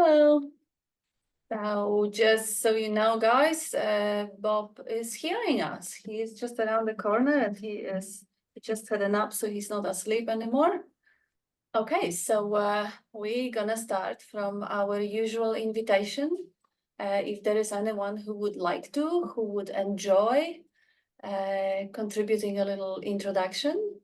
Hello. So just so you know, guys, Bob is hearing us. He is just around the corner and he just had a nap, so he's not asleep anymore. Okay, so we're gonna start from our usual invitation. If there is anyone who would like to, who would enjoy contributing a little introduction,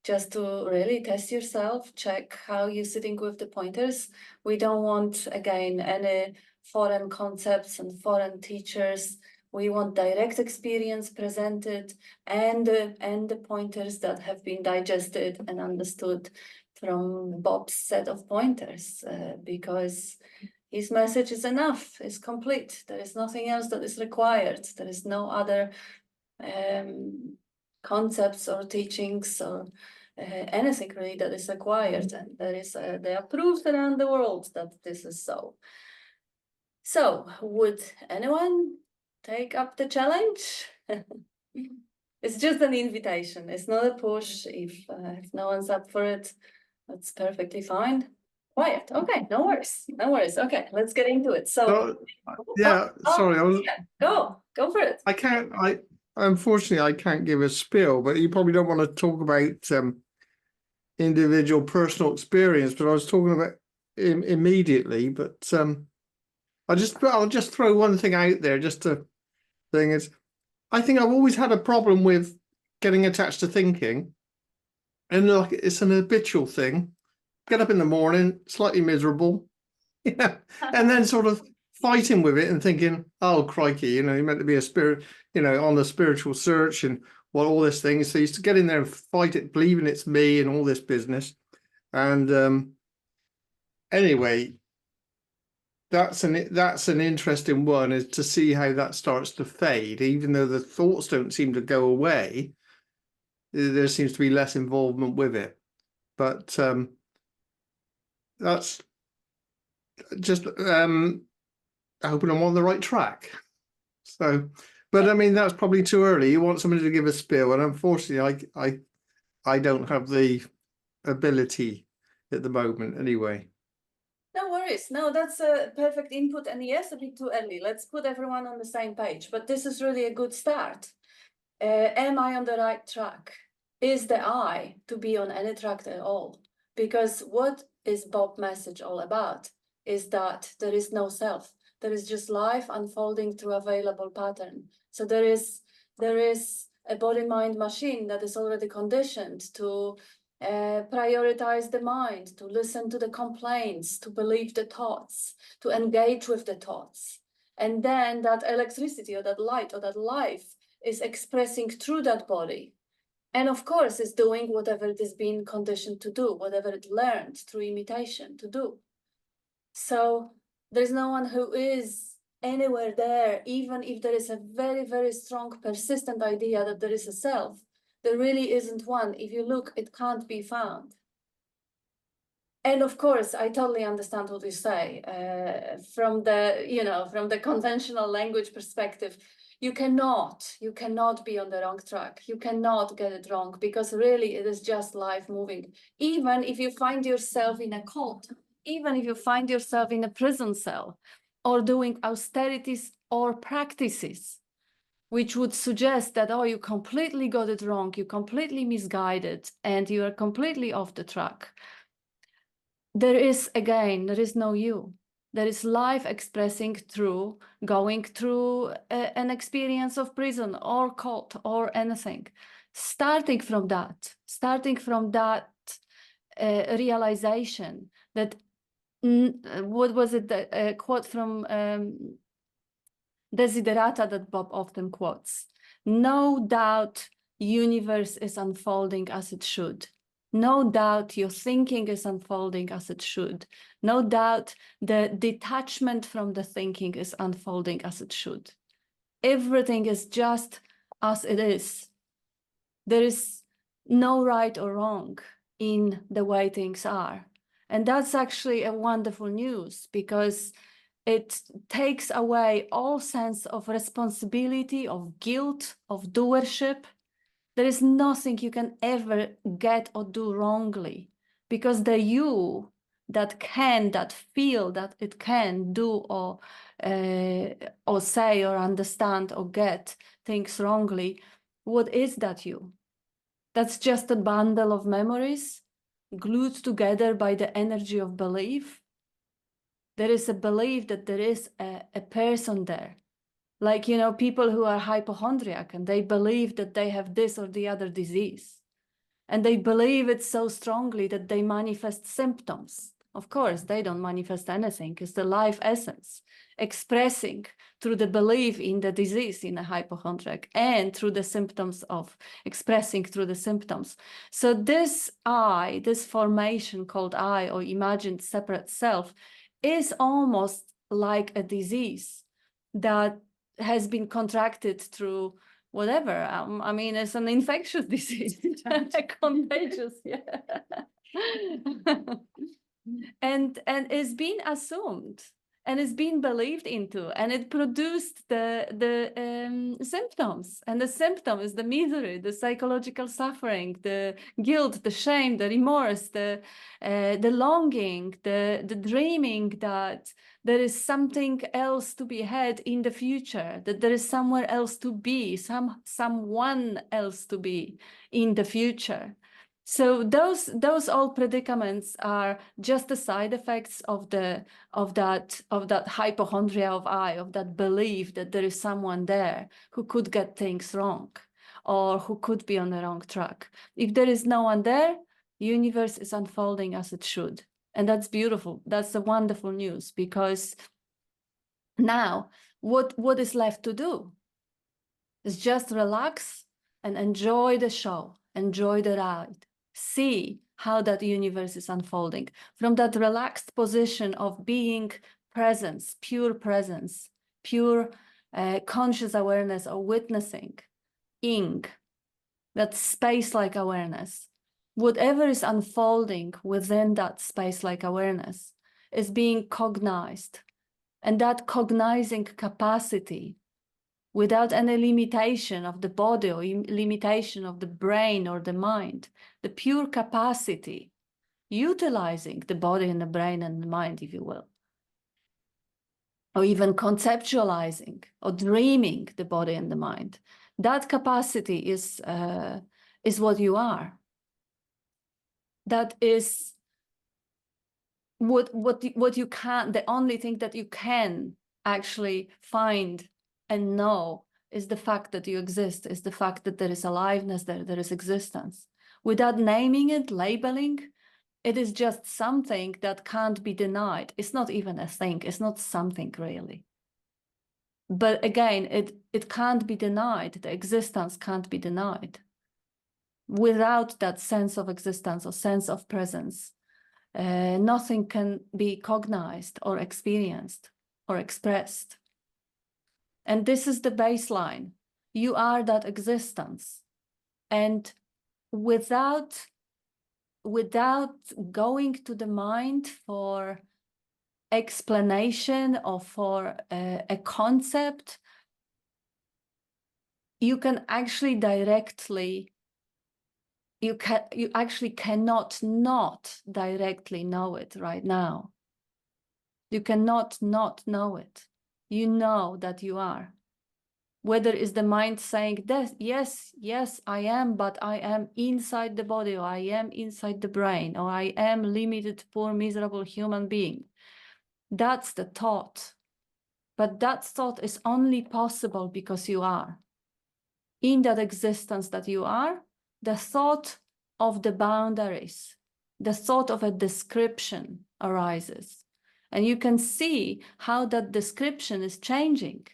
just to really test yourself, check how you're sitting with the pointers. We don't want, again, any foreign concepts and foreign teachers. We want direct experience presented and the pointers that have been digested and understood from Bob's set of pointers, because his message is enough, is complete. There is nothing else that is required. There is no other concepts or teachings or anything really that is acquired, and they are proved around the world that this is so. So would anyone take up the challenge? It's just an invitation, it's not a push. If no one's up for it, that's perfectly fine. Quiet. Okay, no worries, no worries. Okay, let's get into it. So sorry, go for it. Unfortunately, I can't give a spiel, but you probably don't want to talk about individual personal experience, but I was talking about immediately. But I'll just throw one thing out there. I think I've always had a problem with getting attached to thinking, and like it's an habitual thing. Get up in the morning, slightly miserable, and then sort of fighting with it and thinking, oh crikey, you're meant to be a spirit, on the spiritual search and all this thing. So you used to get in there and fight it, believing it's me and all this business. And anyway, that's an interesting one, is to see how that starts to fade. Even though the thoughts don't seem to go away, there seems to be less involvement with it. But that's just hoping I'm on the right track. So, but I mean, that's probably too early. You want somebody to give a spiel, and unfortunately, I don't have the ability at the moment anyway. No worries. No, that's a perfect input. And yes, a bit too early. Let's put everyone on the same page. But this is really a good start. Am I on the right track? Is the I to be on any track at all? Because what is Bob's message all about is that there is no self. There is just life unfolding through available pattern. So there is a body-mind machine that is already conditioned to prioritize the mind, to listen to the complaints, to believe the thoughts, to engage with the thoughts. And then that electricity or that light or that life is expressing through that body. And of course, it's doing whatever it is being conditioned to do, whatever it learned through imitation to do. So there's no one who is anywhere there, even if there is a very, very strong, persistent idea that there is a self. There really isn't one. If you look, it can't be found. And of course, I totally understand what you say. From the conventional language perspective, you cannot be on the wrong track. You cannot get it wrong, because really it is just life moving. Even if you find yourself in a cult, even if you find yourself in a prison cell, or doing austerities or practices, which would suggest that, oh, you completely got it wrong, you completely misguided, and you are completely off the track. There is no you. There is life expressing through, going through an experience of prison or cult or anything. Starting from that realization that, what was it, a quote from Desiderata that Bob often quotes: no doubt universe is unfolding as it should. No doubt your thinking is unfolding as it should. No doubt the detachment from the thinking is unfolding as it should. Everything is just as it is. There is no right or wrong in the way things are. And that's actually a wonderful news, because it takes away all sense of responsibility, of guilt, of doership. There is nothing you can ever get or do wrongly, because the you that feel that it can do or say or understand or get things wrongly, what is that you? That's just a bundle of memories glued together by the energy of belief. There is a belief that there is a person there. Like, you know, people who are hypochondriac and they believe that they have this or the other disease. And they believe it so strongly that they manifest symptoms. Of course, they don't manifest anything. It's the life essence expressing through the belief in the disease in a hypochondriac and through the symptoms of expressing through the symptoms. So this I, this formation called I or imagined separate self is almost like a disease that has been contracted through whatever. I mean, it's an infectious disease, contagious, yeah. and it's been assumed and it's been believed into, and it produced the symptoms. And the symptom is the misery, the psychological suffering, the guilt, the shame, the remorse, the longing, the dreaming that there is something else to be had in the future, that there is somewhere else to be, someone else to be in the future. So those all predicaments are just the side effects of that hypochondria of I, of that belief that there is someone there who could get things wrong or who could be on the wrong track. If there is no one there, the universe is unfolding as it should. And that's beautiful. That's the wonderful news, because now what is left to do is just relax and enjoy the show, enjoy the ride, see how that universe is unfolding from that relaxed position of being presence, pure conscious awareness or witnessing, that space-like awareness. Whatever is unfolding within that space-like awareness is being cognized. And that cognizing capacity, without any limitation of the body or limitation of the brain or the mind, the pure capacity, utilizing the body and the brain and the mind, if you will, or even conceptualizing or dreaming the body and the mind, that capacity is what you are. That is what you can, the only thing that you can actually find and know is the fact that you exist, is the fact that there is aliveness there is existence. Without naming it, labeling, it is just something that can't be denied. It's not even a thing, it's not something really. But again, it can't be denied, the existence can't be denied. Without that sense of existence or sense of presence, nothing can be cognized or experienced or expressed. And this is the baseline. You are that existence. And without going to the mind for explanation or for a concept, you can actually directly, you actually cannot not directly know it right now. You cannot not know it. You know that you are. Whether it's the mind saying that, yes, I am, but I am inside the body, or I am inside the brain, or I am limited, poor, miserable human being. That's the thought. But that thought is only possible because you are. In that existence that you are, the thought of the boundaries, the thought of a description arises. And you can see how that description is changing.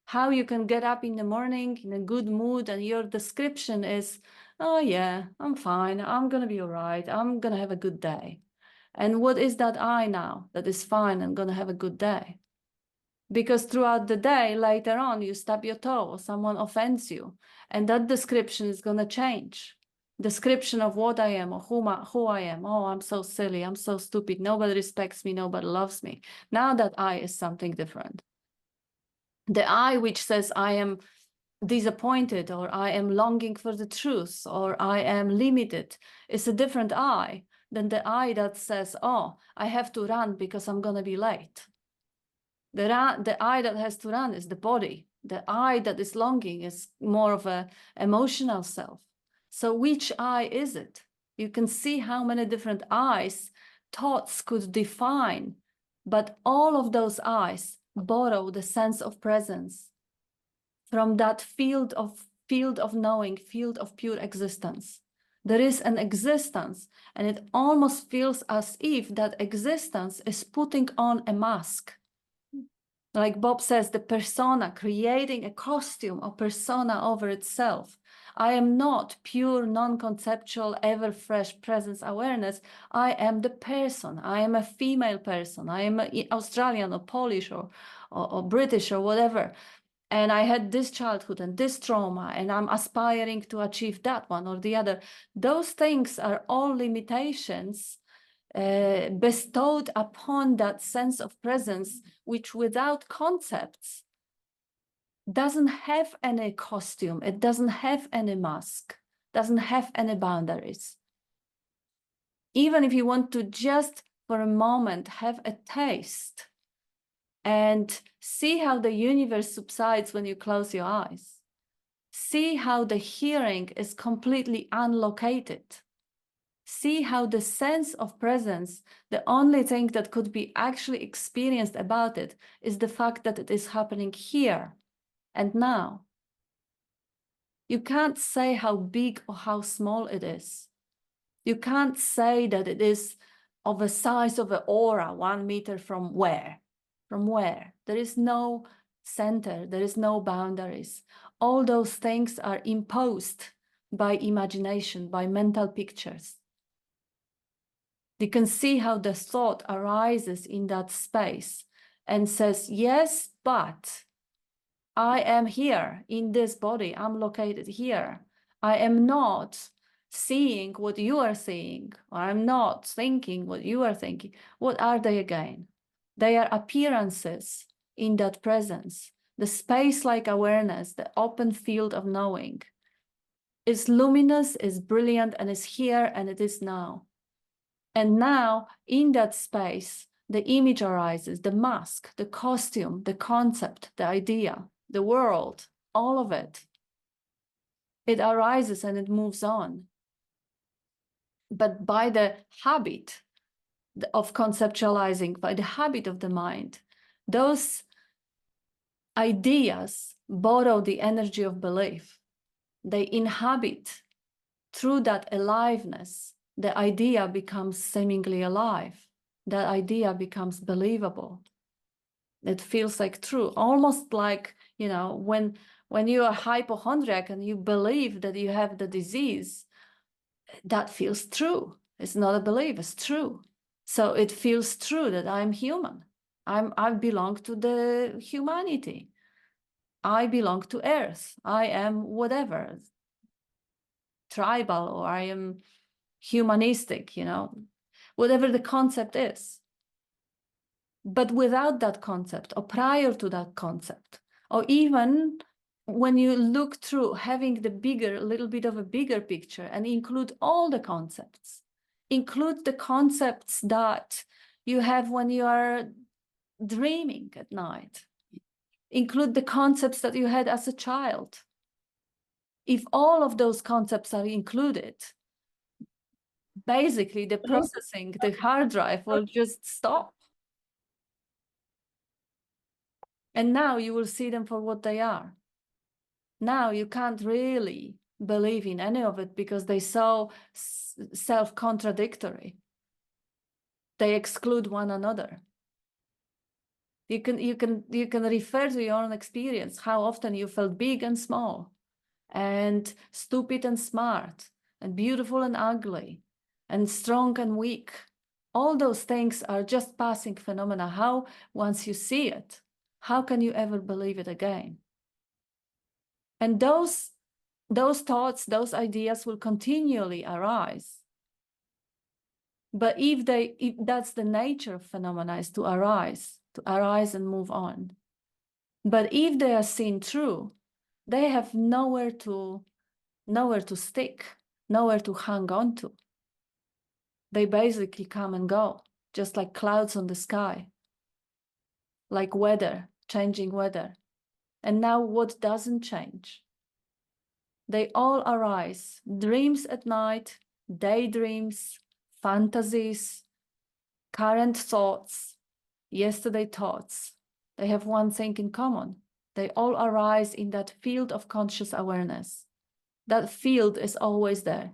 How you can get up in the morning in a good mood and your description is, oh yeah, I'm fine, I'm gonna be all right, I'm gonna have a good day. And what is that I now that is fine and gonna have a good day? Because throughout the day, later on, you stub your toe or someone offends you, and that description is gonna change. Description of what I am or who I am. Oh, I'm so silly, I'm so stupid, nobody respects me, nobody loves me. Now that I is something different. The I which says I am disappointed, or I am longing for the truth, or I am limited, is a different I than the I that says, oh, I have to run because I'm going to be late. The I that has to run is the body. The I that is longing is more of a emotional self. So which I is it? You can see how many different I's thoughts could define, but all of those I's borrow the sense of presence from that field of knowing, field of pure existence. There is an existence, and it almost feels as if that existence is putting on a mask. Like Bob says, the persona, creating a costume or persona over itself. I am not pure, non-conceptual, ever-fresh presence awareness. I am the person. I am a female person. I am Australian or Polish or British or whatever. And I had this childhood and this trauma, and I'm aspiring to achieve that one or the other. Those things are all limitations bestowed upon that sense of presence, which without concepts doesn't have any costume, it doesn't have any mask, doesn't have any boundaries. Even if you want to just for a moment have a taste and see how the universe subsides when you close your eyes. See how the hearing is completely unlocated. See how the sense of presence, the only thing that could be actually experienced about it is the fact that it is happening here and now. You can't say how big or how small it is. You can't say that it is of a size of an aura 1 meter from where? From where? There is no center, there is no boundaries. All those things are imposed by imagination, by mental pictures. You can see how the thought arises in that space and says, yes, but I am here in this body. I'm located here. I am not seeing what you are seeing, or I'm not thinking what you are thinking. What are they again? They are appearances in that presence. The space-like awareness, the open field of knowing is luminous, is brilliant, and is here, and it is now. And now, in that space, the image arises, the mask, the costume, the concept, the idea, the world, all of it. It arises and it moves on. But by the habit of conceptualizing, by the habit of the mind, those ideas borrow the energy of belief. They inhabit through that aliveness. The idea becomes seemingly alive. That idea becomes believable. It feels like true, almost like, you know, when you are hypochondriac and you believe that you have the disease, that feels true. It's not a belief, it's true. So it feels true that I'm human. I belong to the humanity. I belong to Earth. I am whatever, tribal, or I am humanistic, you know, whatever the concept is. But without that concept, or prior to that concept, or even when you look through having the bigger, a little bit of a bigger picture and include all the concepts, include the concepts that you have when you are dreaming at night, include the concepts that you had as a child. If all of those concepts are included, basically the processing, the hard drive will just stop. And now you will see them for what they are. Now you can't really believe in any of it because they're so self-contradictory. They exclude one another. You can refer to your own experience, how often you felt big and small, and stupid and smart, and beautiful and ugly, and strong and weak. All those things are just passing phenomena. How, once you see it, how can you ever believe it again? And those thoughts, those ideas will continually arise. But if that's the nature of phenomena, is to arise and move on. But if they are seen through, they have nowhere to stick, nowhere to hang on to. They basically come and go, just like clouds on the sky, like weather, changing weather. And now what doesn't change? They all arise, dreams at night, daydreams, fantasies, current thoughts, yesterday thoughts. They have one thing in common. They all arise in that field of conscious awareness. That field is always there.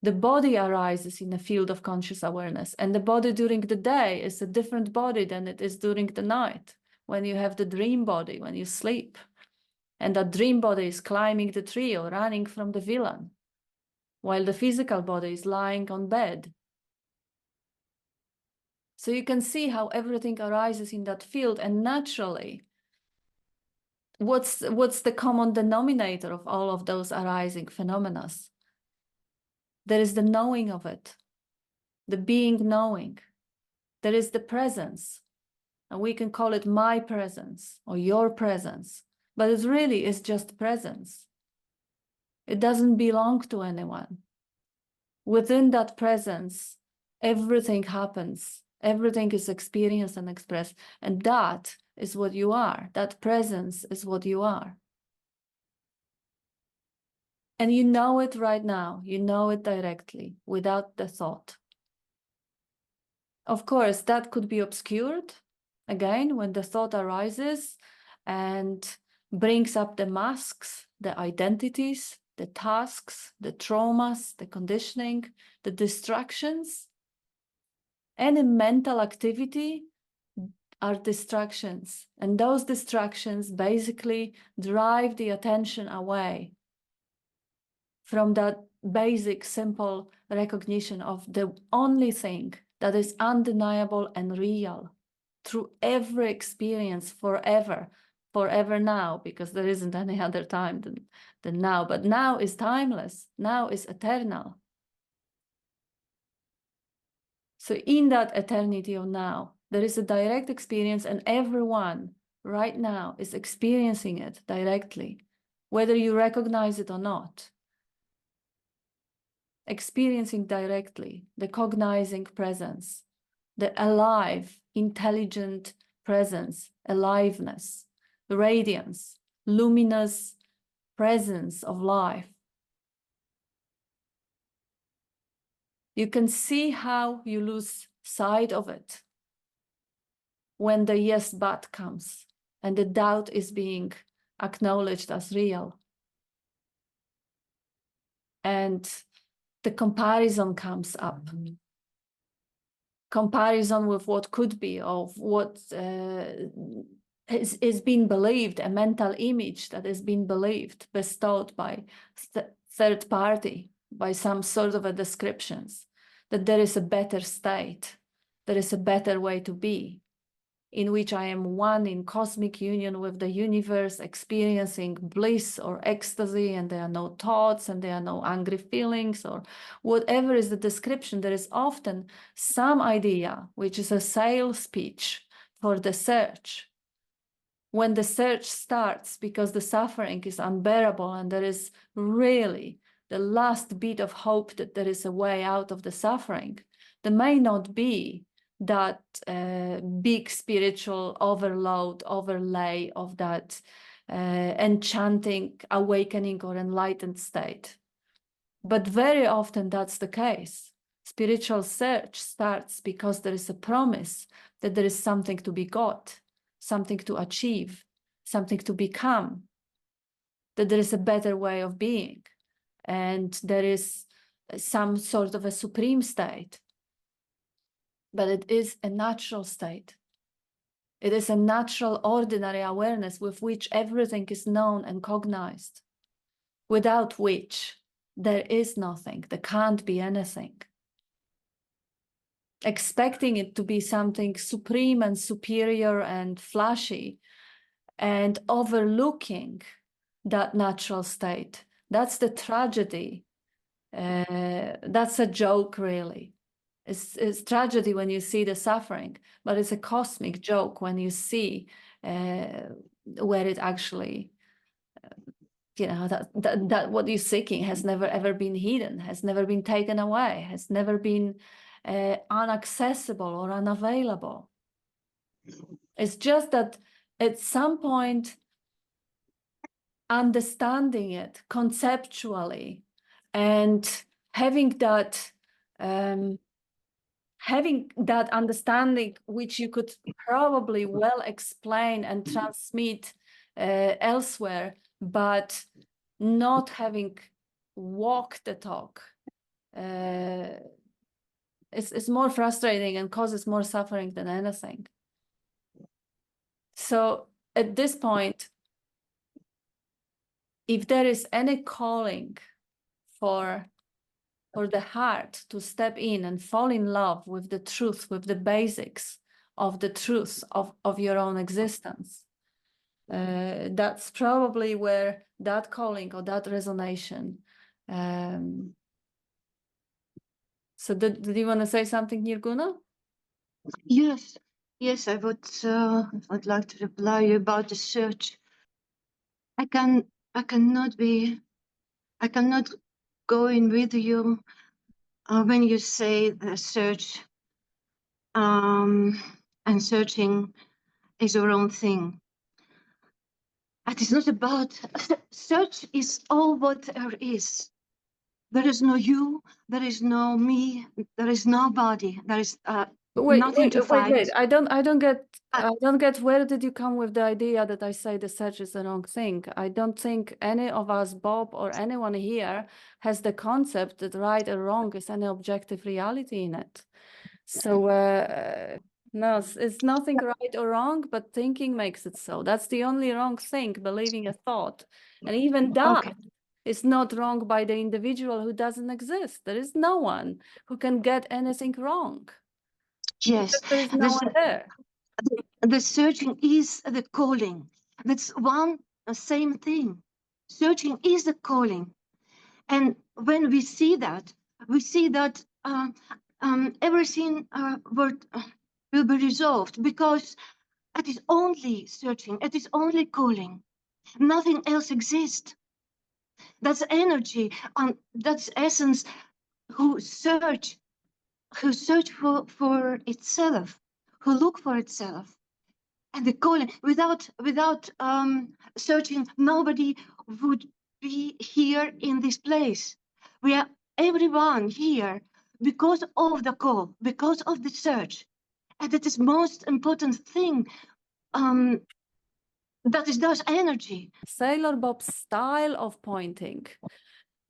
The body arises in a field of conscious awareness, and the body during the day is a different body than it is during the night, when you have the dream body, when you sleep. And that dream body is climbing the tree or running from the villain, while the physical body is lying on bed. So you can see how everything arises in that field, and naturally, what's the common denominator of all of those arising phenomena? There is the knowing of it, the being knowing. There is the presence, and we can call it my presence or your presence, but it really is just presence. It doesn't belong to anyone. Within that presence, everything happens. Everything is experienced and expressed, and that is what you are. That presence is what you are. And you know it right now. You know it directly, without the thought. Of course, that could be obscured, again, when the thought arises and brings up the masks, the identities, the tasks, the traumas, the conditioning, the distractions. Any mental activity are distractions, and those distractions basically drive the attention away from that basic, simple recognition of the only thing that is undeniable and real through every experience forever now, because there isn't any other time than now. But now is timeless, now is eternal. So in that eternity of now, there is a direct experience, and everyone right now is experiencing it directly, whether you recognize it or not. Experiencing directly the cognizing presence, the alive, intelligent presence, aliveness, radiance, luminous presence of life. You can see how you lose sight of it when the yes, but comes and the doubt is being acknowledged as real. And the comparison comes up. Comparison with what could be, of what is being believed, a mental image that is being believed, bestowed by third party, by some sort of a descriptions, that there is a better state, there is a better way to be, in which I am one in cosmic union with the universe, experiencing bliss or ecstasy, and there are no thoughts and there are no angry feelings, or whatever is the description. There is often some idea, which is a sales pitch for the search. When the search starts, because the suffering is unbearable and there is really the last bit of hope that there is a way out of the suffering, there may not be that big spiritual overlay of that enchanting awakening or enlightened state. But very often that's the case. Spiritual search starts because there is a promise that there is something to be got, something to achieve, something to become, that there is a better way of being, and there is some sort of a supreme state. But it is a natural state. It is a natural, ordinary awareness with which everything is known and cognized, without which there is nothing, there can't be anything. Expecting it to be something supreme and superior and flashy, and overlooking that natural state, that's the tragedy. That's a joke, really. It's tragedy when you see the suffering, but it's a cosmic joke when you see where it actually you know, that what you're seeking has never ever been hidden, has never been taken away, has never been inaccessible or unavailable. It's just that at some point, understanding it conceptually and having that understanding, which you could probably well explain and transmit elsewhere, but not having walked the talk, it's more frustrating and causes more suffering than anything. So at this point, if there is any calling for the heart to step in and fall in love with the truth, with the basics of the truth of your own existence, that's probably where that calling or that resonation. So did you want to say something, Nirguna? Yes, I would like to reply you about the search. I cannot go in with you when you say the search, and searching is your own thing. It is not about search. Is all what there is. There is no you. There is no me. There is nobody. There is nothing to find. Wait. I don't get where did you come with the idea that I say the search is the wrong thing? I don't think any of us, Bob or anyone here, has the concept that right or wrong is any objective reality in it. So no, it's nothing right or wrong, but thinking makes it so. That's the only wrong thing, believing a thought. And even that is not wrong by the individual who doesn't exist. There is no one who can get anything wrong. Yes, there is no one there. The searching is the calling. That's one same thing. Searching is the calling. And when we see that everything will be resolved, because it is only searching, it is only calling. Nothing else exists. That's energy, that's essence who search for itself, who look for itself. And the calling, without searching, nobody would be here in this place. We are everyone here because of the call, because of the search. And it is most important thing. That is those energy. Sailor Bob's style of pointing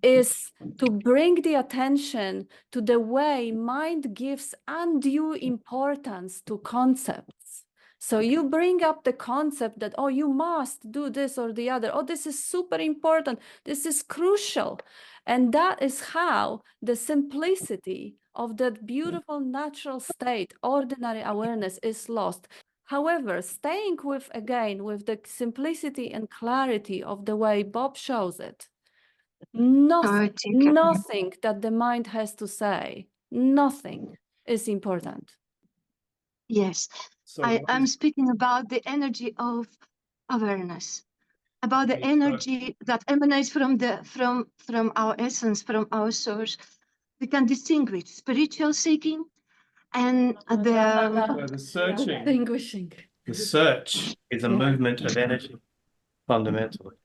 is to bring the attention to the way mind gives undue importance to concepts. So you bring up the concept that, oh, you must do this or the other. Oh, this is super important. This is crucial. And that is how the simplicity of that beautiful natural state, ordinary awareness, is lost. However, staying with the simplicity and clarity of the way Bob shows it, nothing that the mind has to say, nothing is important. Yes, so I'm speaking about the energy of awareness, about the energy that emanates from our essence, from our source. We can distinguish spiritual seeking and the searching. Distinguishing. The search is a movement of energy, fundamentally.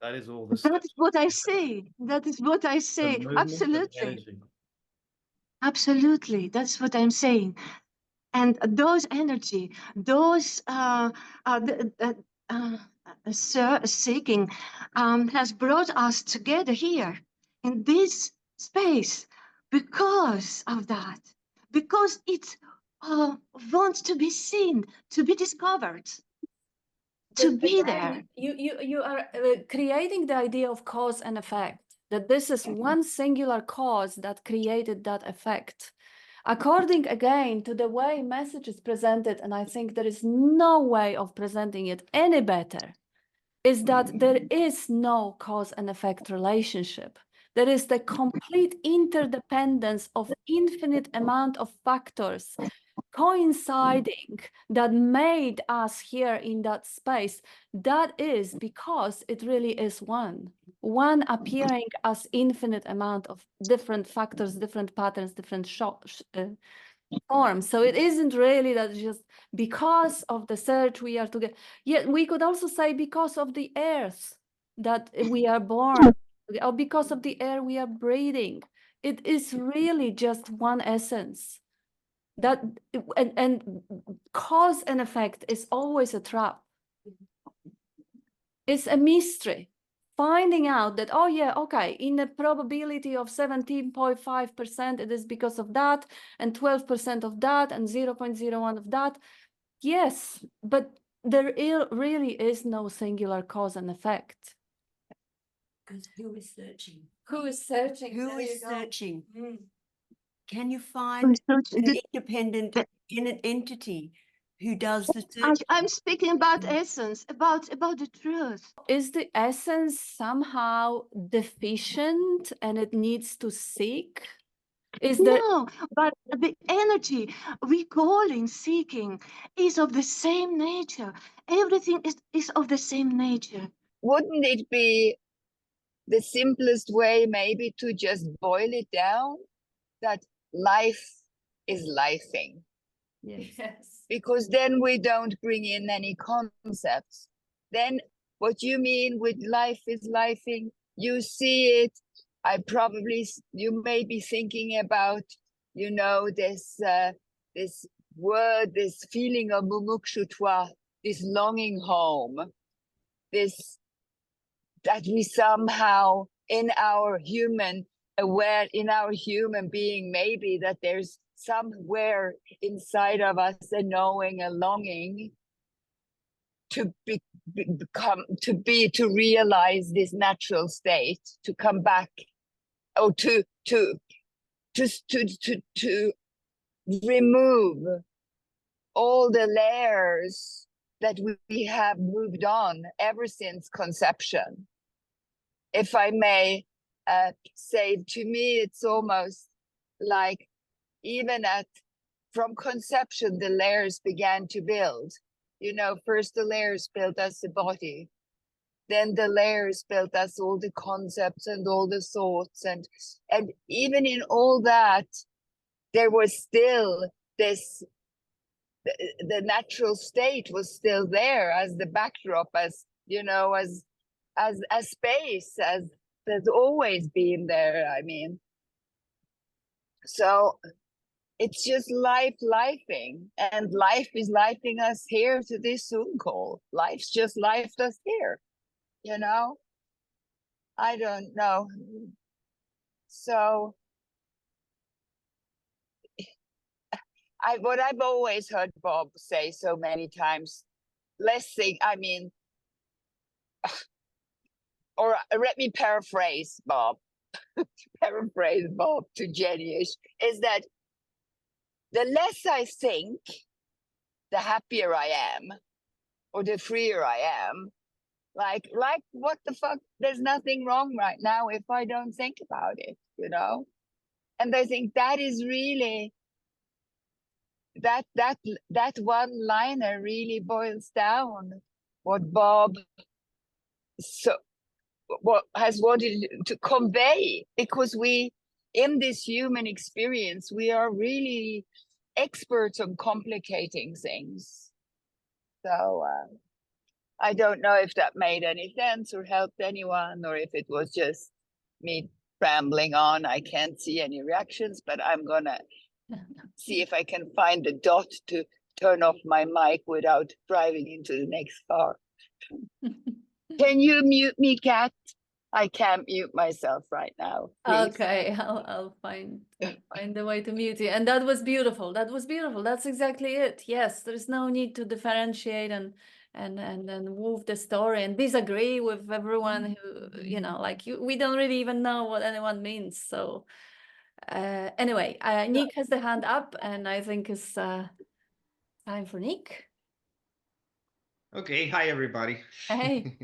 That is all the search. That is what I say. That is what I say. Absolutely. Absolutely. That's what I'm saying. And those energy, those seeking has brought us together here in this space because of that, because it wants to be seen, to be discovered, to be there. You are creating the idea of cause and effect, that this is one singular cause that created that effect. According again to the way message is presented, and I think there is no way of presenting it any better, is that there is no cause and effect relationship. There is the complete interdependence of infinite amount of factors coinciding that made us here in that space, that is because it really is one appearing as infinite amount of different factors, different patterns, different forms. So it isn't really that just because of the search we are together. Yet we could also say because of the earth that we are born, or because of the air we are breathing. It is really just one essence. That and cause and effect is always a trap. It's a mystery. Finding out that, oh yeah, okay, in a probability of 17.5%, it is because of that, and 12% of that, and 0.01 of that. Yes, but there really is no singular cause and effect. Because who is searching? Who is searching? Who There you is go. searching? Mm. Can you Who find is searching? an independent entity who does the search? I'm speaking about essence, about the truth. Is the essence somehow deficient and it needs to seek? Is there No, but the energy we calling seeking is of the same nature. Everything is of the same nature. Wouldn't it be the simplest way maybe to just boil it down that life is lifing? Yes. Because then we don't bring in any concepts. Then what you mean with life is lifing, you see it. You may be thinking about, this word, this feeling of mumukshutva, this longing home, that we somehow in our human being, maybe that there's somewhere inside of us a knowing, a longing to realize this natural state, to come back, or to remove all the layers that we have moved on ever since conception. If I may say, to me, it's almost like even from conception, the layers began to build. First the layers built us the body, then the layers built us all the concepts and all the thoughts, and even in all that, there was still this. The natural state was still there as the backdrop, as space, as there's always been there. I mean, so it's just lifing, and life is lifing us here to this Zoom call. Life's just lifed us here, I don't know. So what I've always heard Bob say so many times, or let me paraphrase Bob to Jenny-ish, is that the less I think, the happier I am, or the freer I am. Like what the fuck? There's nothing wrong right now if I don't think about it, And I think that is really that one-liner really boils down what Bob what has wanted to convey, because we, in this human experience, we are really experts on complicating things. So I don't know if that made any sense or helped anyone, or if it was just me rambling on. I can't see any reactions, but I'm gonna see if I can find the dot to turn off my mic without driving into the next car. Can you mute me, Kat? I can't mute myself right now. Please. Okay, I'll find the way to mute you. And that was beautiful. That's exactly it. Yes, there's no need to differentiate and move the story and disagree with everyone who, we don't really even know what anyone means. So anyway, Nick has the hand up, and I think it's time for Nick. Okay, hi everybody. Hey.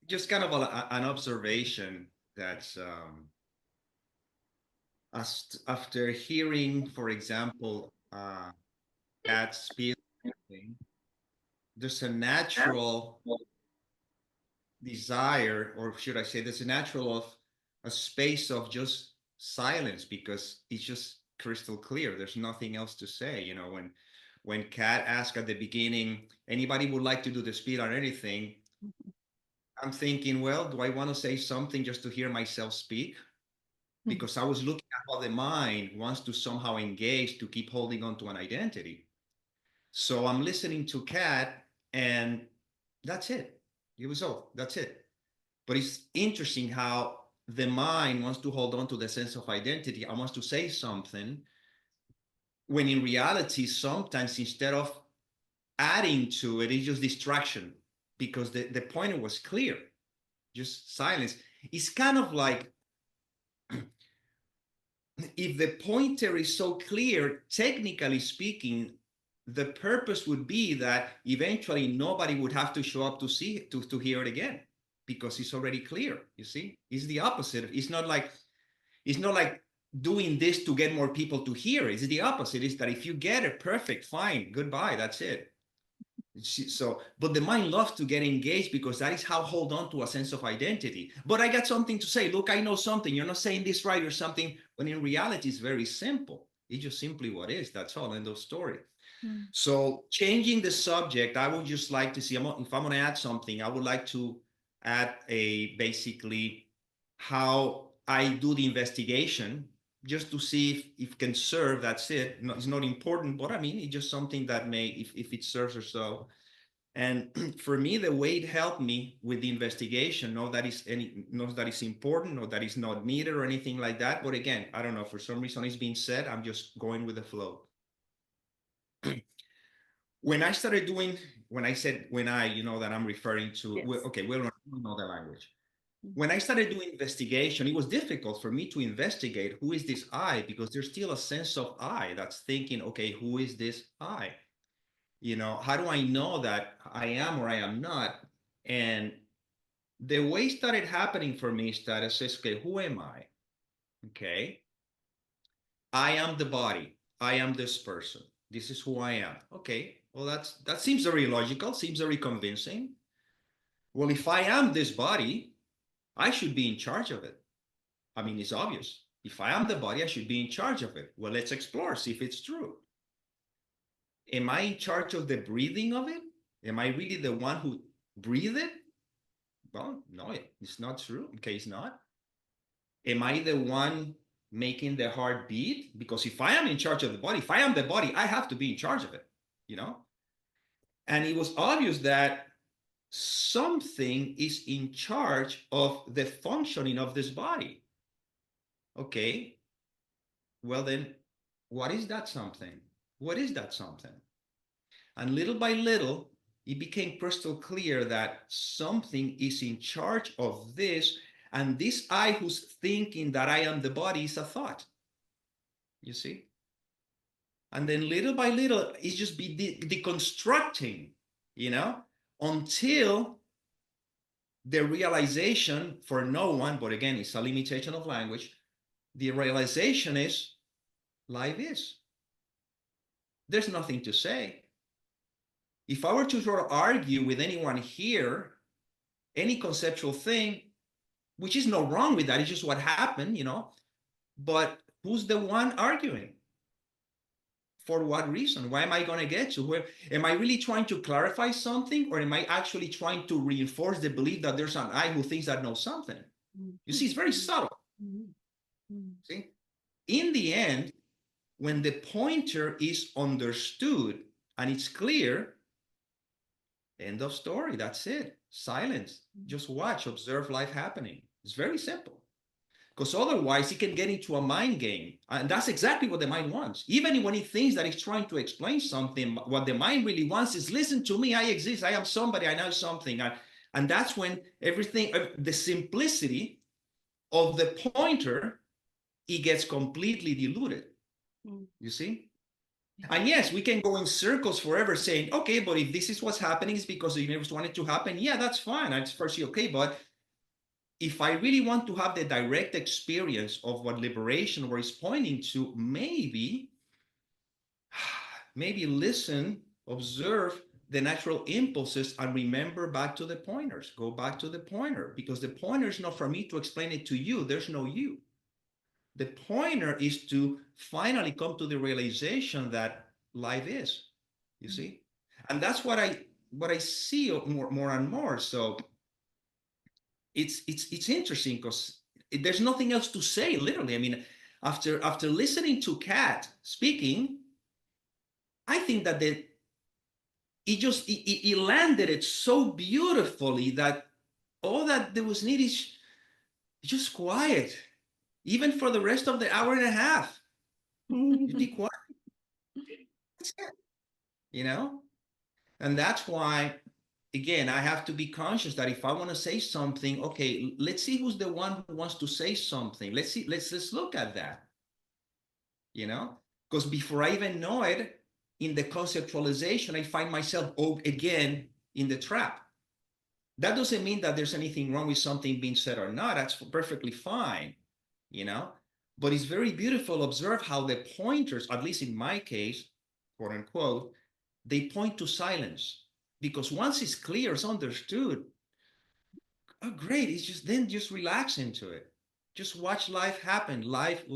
Just kind of an observation that's after hearing, for example, Cat speak, there's a natural desire, or should I say, there's a natural of a space of just silence because it's just crystal clear. There's nothing else to say. You know, when Kat asked at the beginning, anybody would like to do the speed on anything, I'm thinking, well, do I want to say something just to hear myself speak? Because I was looking at how the mind wants to somehow engage to keep holding on to an identity. So I'm listening to Kat, and that's it. It was all, that's it. But it's interesting how the mind wants to hold on to the sense of identity and wants to say something, when in reality, sometimes instead of adding to it, it's just distraction, because the pointer was clear, just silence. It's kind of like, if the pointer is so clear, technically speaking, the purpose would be that eventually nobody would have to show up to see to hear it again, because it's already clear. You see, it's the opposite. It's not like doing this to get more people to hear it. It's the opposite. It's that if you get it perfect, fine, goodbye, that's it. So, but the mind loves to get engaged because that is how hold on to a sense of identity. But I got something to say. Look, I know something. You're not saying this right or something. When in reality, it's very simple. It's just simply what is. That's all. End of story. So changing the subject, I would just like to see, if I'm going to add something, I would like to add basically how I do the investigation, just to see if it can serve. That's it. No, it's not important, but I mean, it's just something that may, if it serves or so. And for me, the way it helped me with the investigation, not that it's important, or that it's not needed or anything like that. But again, I don't know, for some reason it's being said, I'm just going with the flow. When I started doing, when I said, you know, that I'm referring to, Yes. okay, we don't know the language. When I started doing investigation, it was difficult for me to investigate who is this I, because there's still a sense of I that's thinking, okay, who is this I? You know, how do I know that I am or I am not? And the way it started happening for me is that it says, okay, who am I? Okay. I am the body. I am this person. This is who I am. Okay. Well, that seems very logical, seems very convincing. Well, if I am this body, I should be in charge of it. I mean, it's obvious. If I am the body, I should be in charge of it. Well, let's explore, see if it's true. Am I in charge of the breathing of it? Am I really the one who breathed it? Well, no, it's not true. Okay, it's not. Am I the one making the heart beat? Because if I am in charge of the body, if I am the body, I have to be in charge of it, you know? And it was obvious that something is in charge of the functioning of this body. Okay, well then, what is that something? What is that something? And little by little, it became crystal clear that something is in charge of this, and this I who's thinking that I am the body is a thought. You see? And then little by little, it's just be deconstructing, you know, until the realization for no one, but again, it's a limitation of language. The realization is life is. There's nothing to say. If I were to sort of argue with anyone here, any conceptual thing, which is no wrong with that, it's just what happened, you know, but who's the one arguing? For what reason? Why am I going to get to where? Am I really trying to clarify something, or am I actually trying to reinforce the belief that there's an I who thinks that knows something? You see, it's very subtle. See, in the end, when the pointer is understood and it's clear, end of story. That's it. Silence. Just watch, observe life happening. It's very simple. Because otherwise, it can get into a mind game. And that's exactly what the mind wants. Even when it thinks that it's trying to explain something, what the mind really wants is, listen to me, I exist, I am somebody, I know something. And that's when everything, the simplicity of the pointer, it gets completely diluted. You see? And yes, we can go in circles forever saying, okay, but if this is what's happening, it's because the universe wanted to happen. Yeah, that's fine. That's first okay. But if I really want to have the direct experience of what liberation was pointing to, maybe listen, observe the natural impulses, and remember back to the pointers. Go back to the pointer, because the pointer is not for me to explain it to you. There's no you. The pointer is to finally come to the realization that life is, you see? And that's what I see more and more. So it's interesting, because there's nothing else to say, literally. I mean, after listening to Kat speaking, I think that it landed it so beautifully that all that there was needed is just quiet, even for the rest of the hour and a half. Just be quiet. That's it, you know? And that's why, again, I have to be conscious that if I want to say something, okay, let's see who's the one who wants to say something. Let's look at that, you know? Because before I even know it, in the conceptualization, I find myself again in the trap. That doesn't mean that there's anything wrong with something being said or not. That's perfectly fine, you know? But it's very beautiful. Observe how the pointers, at least in my case, quote unquote, they point to silence. Because once it's clear, it's understood, oh, great. It's just relax into it. Just watch life happen, life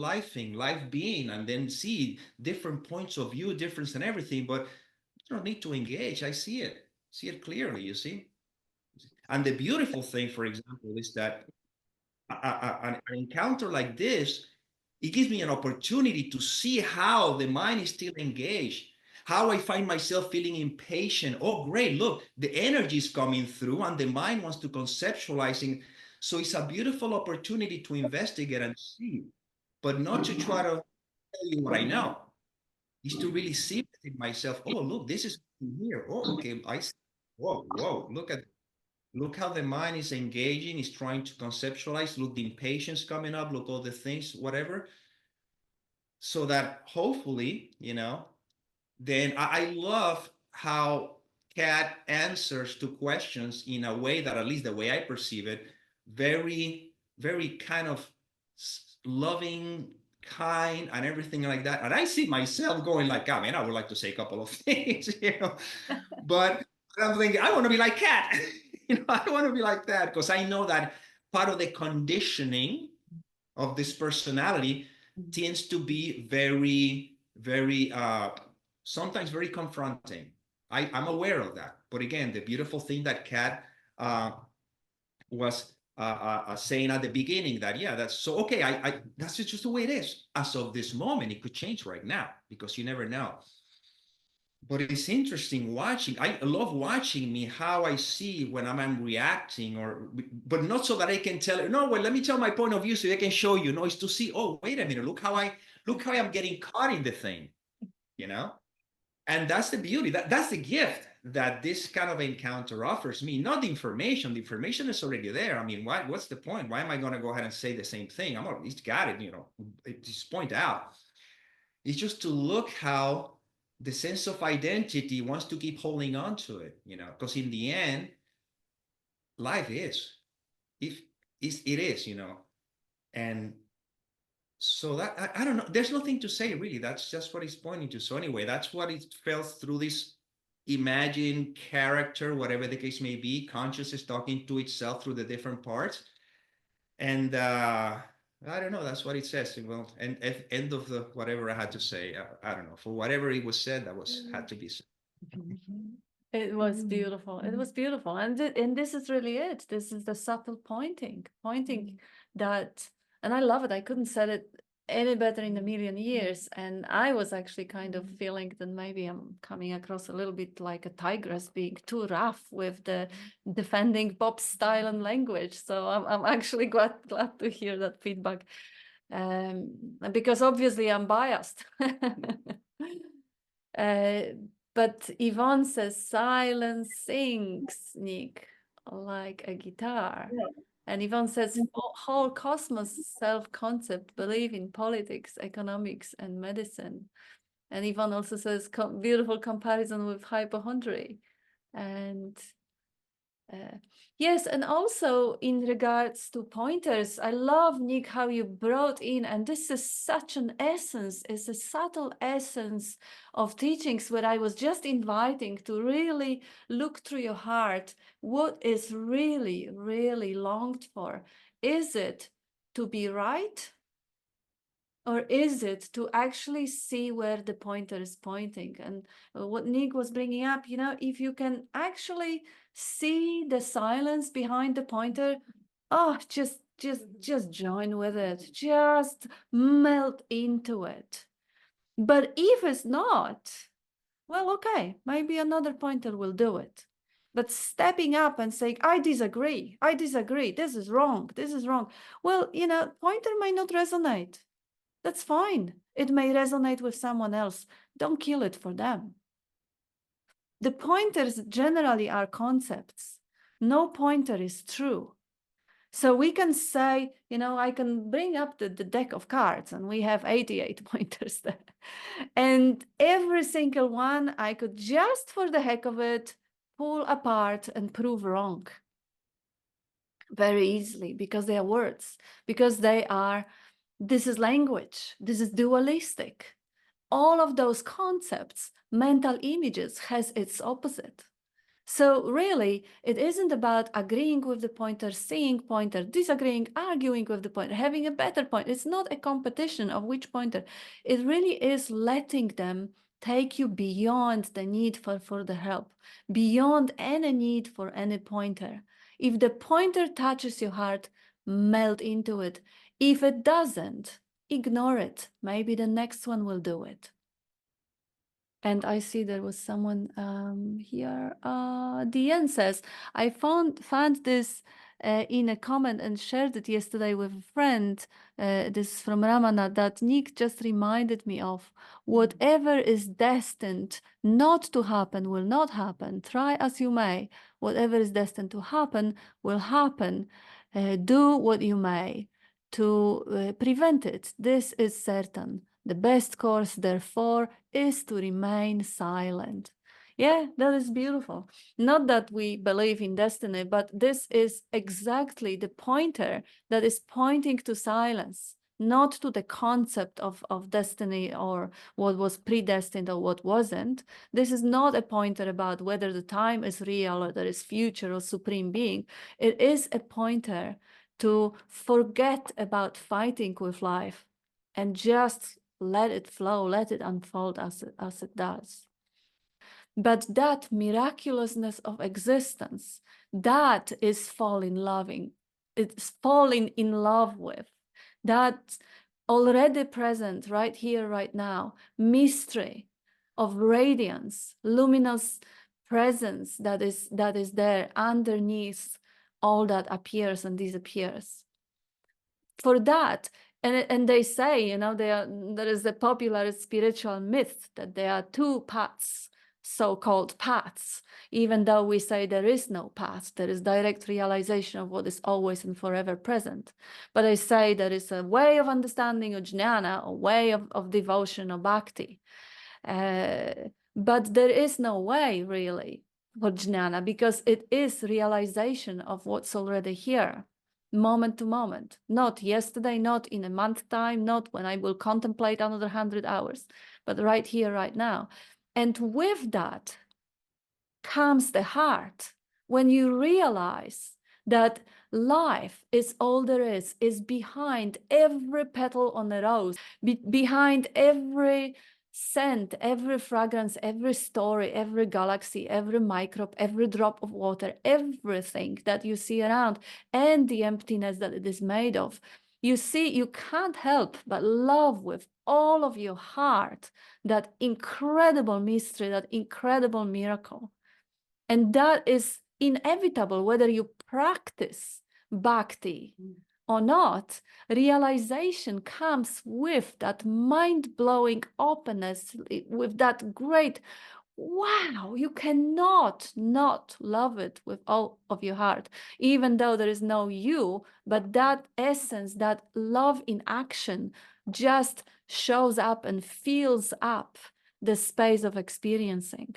being, and then see different points of view, difference and everything. But you don't need to engage. I see it clearly, you see? And the beautiful thing, for example, is that an encounter like this, it gives me an opportunity to see how the mind is still engaged, how I find myself feeling impatient. Oh, great, look, the energy is coming through and the mind wants to conceptualizing. So it's a beautiful opportunity to investigate and see, but not to try to tell you what I know. Is to really see it in myself. Oh, look, this is here. Oh, okay, I see. Whoa, look how the mind is engaging, is trying to conceptualize. Look, the impatience coming up. Look, all the things, whatever. So that hopefully, you know, then I love how Kat answers to questions in a way that, at least the way I perceive it, very, very kind of loving, kind, and everything like that. And I see myself going like, I mean, I would like to say a couple of things, you know, but I'm thinking, I want to be like Kat. You know, I want to be like that, because I know that part of the conditioning of this personality tends to be very, very, sometimes very confronting. I'm aware of that. But again, the beautiful thing that Kat was saying at the beginning, that, yeah, that's so, okay, that's just the way it is. As of this moment, it could change right now, because you never know. But it's interesting watching. I love watching me, how I see when I'm reacting, but not so that I can tell. No, well, let me tell my point of view so I can show you. No, it's to see. Oh, wait a minute. Look how I'm getting caught in the thing, you know. And that's the beauty. That's the gift that this kind of encounter offers me. Not the information. The information is already there. I mean, what's the point? Why am I going to go ahead and say the same thing? I'm already got it. You know, just point out. It's just to look how the sense of identity wants to keep holding on to it, you know, because in the end, life is, if it is, you know, and so that I don't know. There's nothing to say really. That's just what it's pointing to. So anyway, that's what it felt through this imagined character, whatever the case may be. Consciousness talking to itself through the different parts, and I don't know. That's what it says. Well, and at end of the whatever I had to say, I don't know. For whatever it was said, that was had to be said. It was beautiful. It was beautiful. And this is really it. This is the subtle pointing that, and I love it. I couldn't say it any better in a million years. And I was actually kind of feeling that maybe I'm coming across a little bit like a tigress, being too rough with the defending Bob's style and language. So I'm actually glad to hear that feedback. Because obviously I'm biased. But Yvonne says silence sings, Nick, like a guitar. And Yvonne says whole cosmos, self-concept, believe in politics, economics, and medicine. And Yvonne also says beautiful comparison with hypochondry. And Yes, and also in regards to pointers, I love, Nick, how you brought in, and this is such an essence, it's a subtle essence of teachings where I was just inviting to really look through your heart. What is really, really longed for? Is it to be right? Or is it to actually see where the pointer is pointing? And what Nick was bringing up, if you can actually see the silence behind the pointer, oh, just join with it, just melt into it. But if it's not, well, okay, maybe another pointer will do it. But stepping up and saying, I disagree, this is wrong. Well, pointer may not resonate. That's fine. It may resonate with someone else. Don't kill it for them. The pointers generally are concepts. No pointer is true. So we can say, I can bring up the deck of cards and we have 88 pointers there. And every single one I could just for the heck of it pull apart and prove wrong. Very easily, because they are words, because this is language, this is dualistic. All of those concepts, mental images, has its opposite. So really, it isn't about agreeing with the pointer, seeing pointer, disagreeing, arguing with the pointer, having a better point. It's not a competition of which pointer. It really is letting them take you beyond the need for further help, beyond any need for any pointer. If the pointer touches your heart, melt into it. If it doesn't, ignore it. Maybe the next one will do it. And I see there was someone here. Diane says, I found this in a comment and shared it yesterday with a friend. This is from Ramana, that Nick just reminded me of. Whatever is destined not to happen will not happen. Try as you may. Whatever is destined to happen will happen. Do what you may to prevent it. This is certain. The best course, therefore, is to remain silent. Yeah, that is beautiful. Not that we believe in destiny, but this is exactly the pointer that is pointing to silence, not to the concept of destiny or what was predestined or what wasn't. This is not a pointer about whether the time is real or there is future or supreme being. It is a pointer to forget about fighting with life and just let it flow, let it unfold as it does. But that miraculousness of existence, that is falling in love with, that already present right here, right now, mystery of radiance, luminous presence that is there underneath all that appears and disappears. For that, and they say, there is a popular spiritual myth that there are two paths, so-called paths, even though we say there is no path, there is direct realization of what is always and forever present. But I say there is a way of understanding of jnana, a way of devotion or bhakti. But there is no way really for jnana, because it is realization of what's already here. Moment to moment, not yesterday, not in a month time, not when I will contemplate another 100 hours, but right here, right now. And with that comes the heart. When you realize that life is all there is behind every petal on a rose, behind every scent, every fragrance, every story, every galaxy, every microbe, every drop of water, everything that you see around, and the emptiness that it is made of. You see, you can't help but love with all of your heart that incredible mystery, that incredible miracle. And that is inevitable, whether you practice bhakti or not. Realization comes with that mind-blowing openness, with that great, wow, you cannot not love it with all of your heart, even though there is no you, but that essence, that love in action just shows up and fills up the space of experiencing.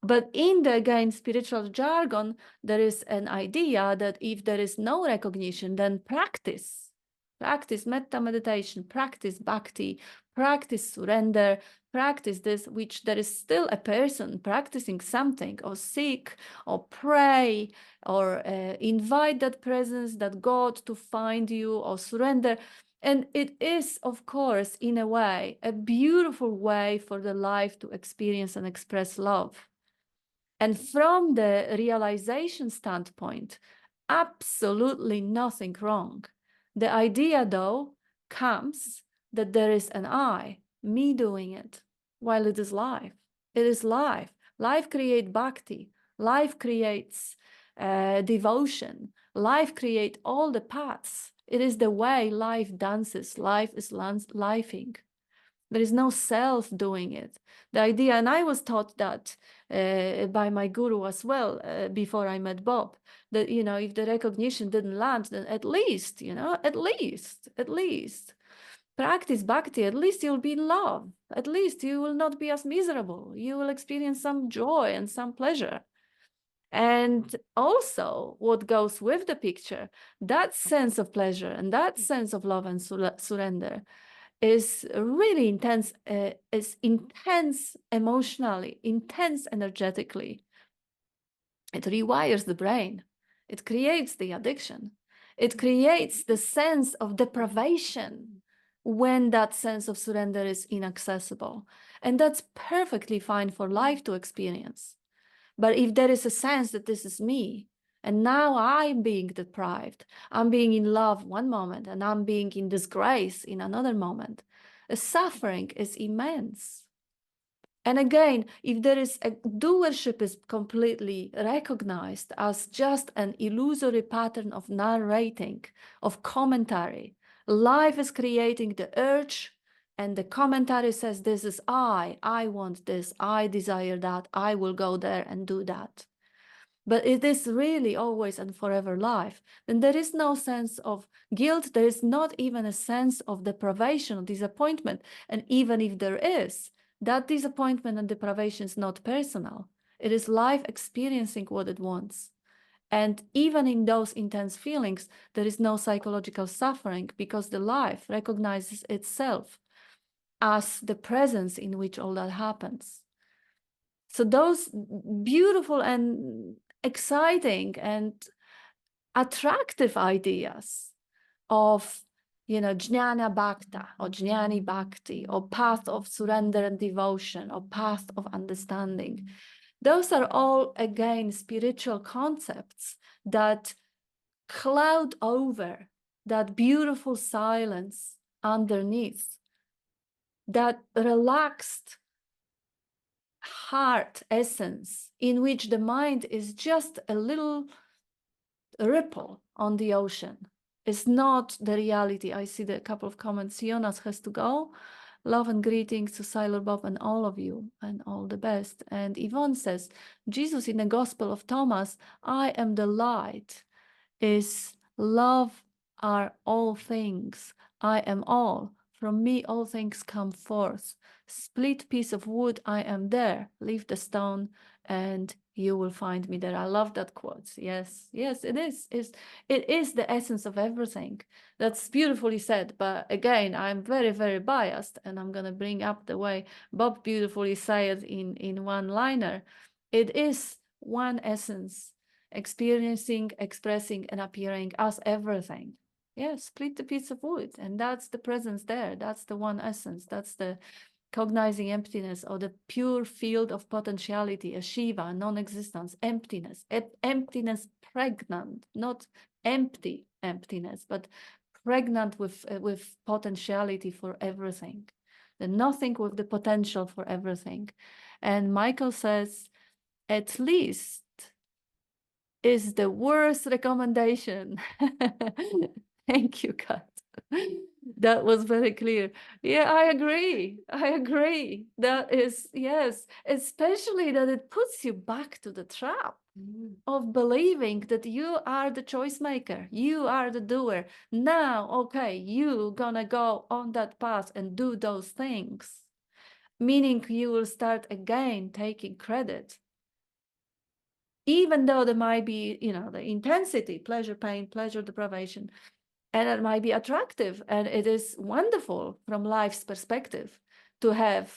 But in the, again, spiritual jargon, there is an idea that if there is no recognition, then practice metta meditation, practice bhakti, practice surrender, practice this, which there is still a person practicing something, or seek, or pray, or invite that presence, that God to find you, or surrender. And it is, of course, in a way, a beautiful way for the life to experience and express love. And from the realization standpoint, absolutely nothing wrong. The idea, though, comes that there is an I, me doing it, while it is life. It is life. Life creates bhakti. Life creates devotion. Life creates all the paths. It is the way life dances. Life is lifing. There is no self doing it. The idea, and I was taught that by my guru as well before I met Bob, that, you know, if the recognition didn't land, then at least, you know, at least practice bhakti, at least you'll be in love. At least you will not be as miserable. You will experience some joy and some pleasure. And also what goes with the picture, that sense of pleasure and that sense of love and surrender is really intense, is intense emotionally, intense energetically. It rewires the brain. It creates the addiction. It creates the sense of deprivation when that sense of surrender is inaccessible. And that's perfectly fine for life to experience. But if there is a sense that this is me, and now I'm being deprived, I'm being in love one moment, and I'm being in disgrace in another moment, the suffering is immense. And again, if there is a doership is completely recognized as just an illusory pattern of narrating, of commentary, life is creating the urge, and the commentary says, this is I want this, I desire that, I will go there and do that. But it is really always and forever life. Then there is no sense of guilt. There is not even a sense of deprivation or disappointment. And even if there is, that disappointment and deprivation is not personal. It is life experiencing what it wants. And even in those intense feelings, there is no psychological suffering because the life recognizes itself as the presence in which all that happens. So those beautiful and exciting and attractive ideas of, you know, jnana bhakta or jnani bhakti or path of surrender and devotion or path of understanding, those are all, again, spiritual concepts that cloud over that beautiful silence underneath, that relaxed heart essence in which the mind is just a little ripple on the ocean. It's not the reality. I see a couple of comments. Jonas has to go. Love and greetings to Sailor Bob and all of you, and all the best. And Yvonne says, Jesus in the Gospel of Thomas, I am the light, is love are all things. I am all. From me all things come forth. Split piece of wood, I am there. Leave the stone and you will find me there. I love that quote. Yes, yes, it is. It is the essence of everything. That's beautifully said. But again, I'm very, very biased, and I'm going to bring up the way Bob beautifully said in one liner. It is one essence, experiencing, expressing, and appearing as everything. Yeah, split the piece of wood, and that's the presence there. That's the one essence. That's the cognizing emptiness, or the pure field of potentiality, a Shiva, non-existence, emptiness, emptiness pregnant, not empty emptiness, but pregnant with potentiality for everything, the nothing with the potential for everything. And Michael says, at least is the worst recommendation. Thank you, Kat. That was very clear. Yeah, I agree. I agree. That is, yes, especially that it puts you back to the trap of believing that you are the choice maker, you are the doer. Now, okay, you gonna go on that path and do those things, meaning you will start again taking credit even though there might be, the intensity, pleasure, pain, pleasure, deprivation, and it might be attractive, and it is wonderful from life's perspective to have,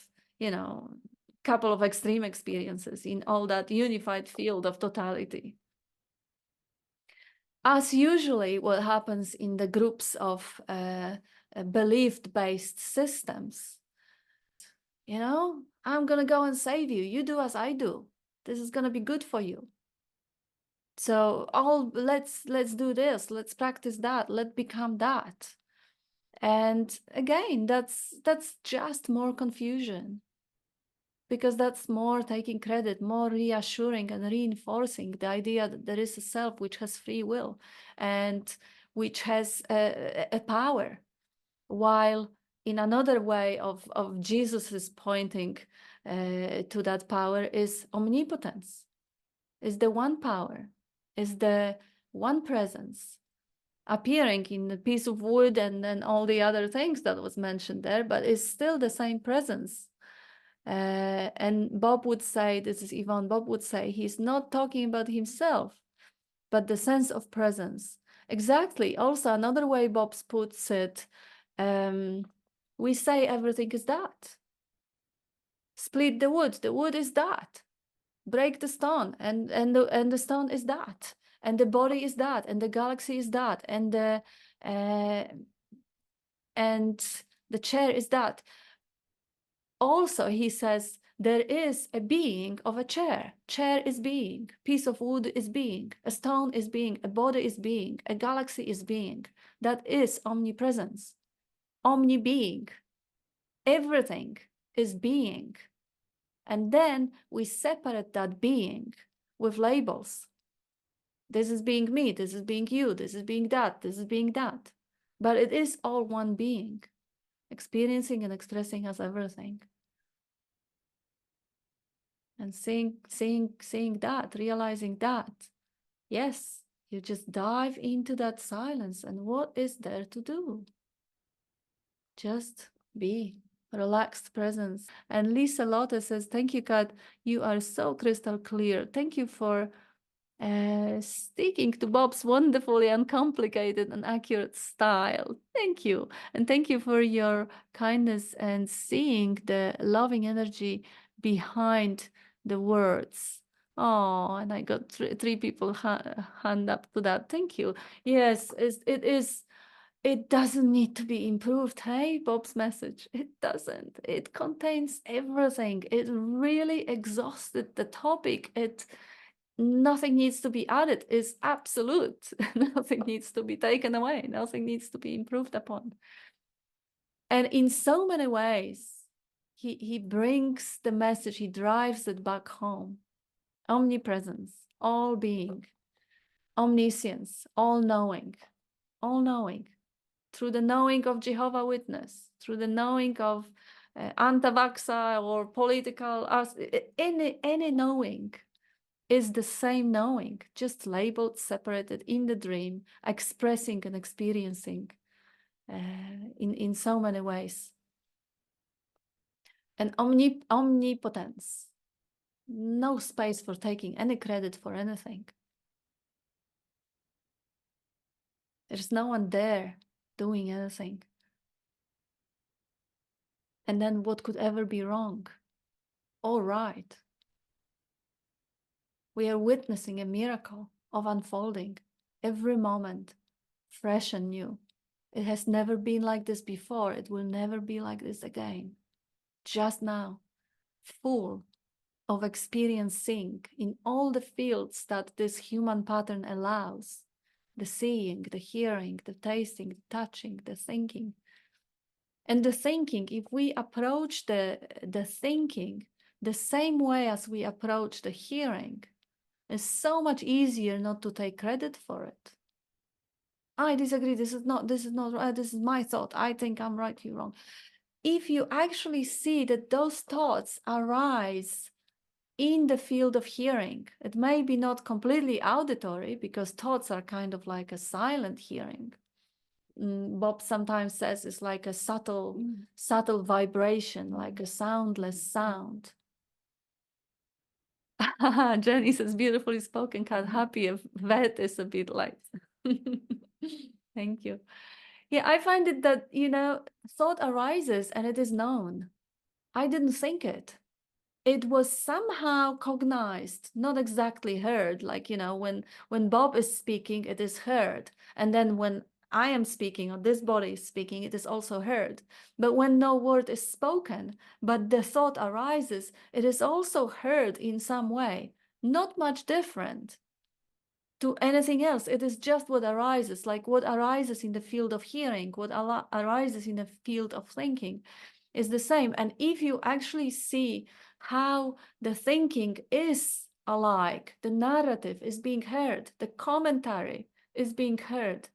couple of extreme experiences in all that unified field of totality. As usually what happens in the groups of belief-based systems, I'm going to go and save you. You do as I do. This is going to be good for you. So let's do this. Let's practice that. Let's become that. And again, that's just more confusion, because that's more taking credit, more reassuring and reinforcing the idea that there is a self which has free will and which has a power, while in another way of Jesus is pointing to that power is omnipotence, is the one power, is the one presence appearing in the piece of wood and then all the other things that was mentioned there, but it's still the same presence. And Bob would say, this is Yvonne, Bob would say, he's not talking about himself, but the sense of presence. Exactly. Also, another way Bob puts it, we say everything is that. Split the wood is that. Break the stone, and the stone is that. And the body is that, and the galaxy is that, and the chair is that. Also, he says, there is a being of a chair. Chair is being, piece of wood is being, a stone is being, a body is being, a galaxy is being. That is omnipresence, omni-being. Everything is being. And then we separate that being with labels. This is being me, this is being you, this is being that, this is being that. But it is all one being, experiencing and expressing as everything. And seeing that, realizing that, yes, you just dive into that silence, and what is there to do? Just be. Relaxed presence. And Lisa Lotte says, thank you, Kat. You are so crystal clear. Thank you for sticking to Bob's wonderfully uncomplicated and accurate style. Thank you. And thank you for your kindness and seeing the loving energy behind the words. Oh, and I got three people hand up to that. Thank you. Yes, it is. It doesn't need to be improved. Hey, Bob's message. It doesn't. It contains everything. It really exhausted the topic. Nothing needs to be added. It's absolute. Nothing needs to be taken away. Nothing needs to be improved upon. And in so many ways, he brings the message, he drives it back home. Omnipresence, all being, omniscience, all knowing, through the knowing of Jehovah's Witness, through the knowing of anti-vaxxer or political, any knowing is the same knowing, just labeled, separated in the dream, expressing and experiencing in so many ways. And omnipotence, no space for taking any credit for anything. There's no one there doing anything. And then what could ever be wrong? All right. We are witnessing a miracle of unfolding every moment, fresh and new. It has never been like this before. It will never be like this again. Just now, full of experiencing in all the fields that this human pattern allows. The seeing, the hearing, the tasting, the touching, the thinking. And the thinking, if we approach the thinking the same way as we approach the hearing, it's so much easier not to take credit for it. I disagree. This is not right. This is my thought. I think I'm right, you're wrong. If you actually see that those thoughts arise in the field of hearing, it may be not completely auditory because thoughts are kind of like a silent hearing. Bob sometimes says it's like a subtle vibration, like a soundless sound. Jenny says, beautifully spoken, Kat. Happy if that is a bit light. Thank you. Yeah, I find it that, thought arises and it is known. I didn't think it. It was somehow cognized, not exactly heard. Like, when Bob is speaking, it is heard. And then when I am speaking, or this body is speaking, it is also heard. But when no word is spoken, but the thought arises, it is also heard in some way. Not much different to anything else. It is just what arises, like what arises in the field of hearing, what arises in the field of thinking is the same. And if you actually see how the thinking is alike, the narrative is being heard, the commentary is being heard,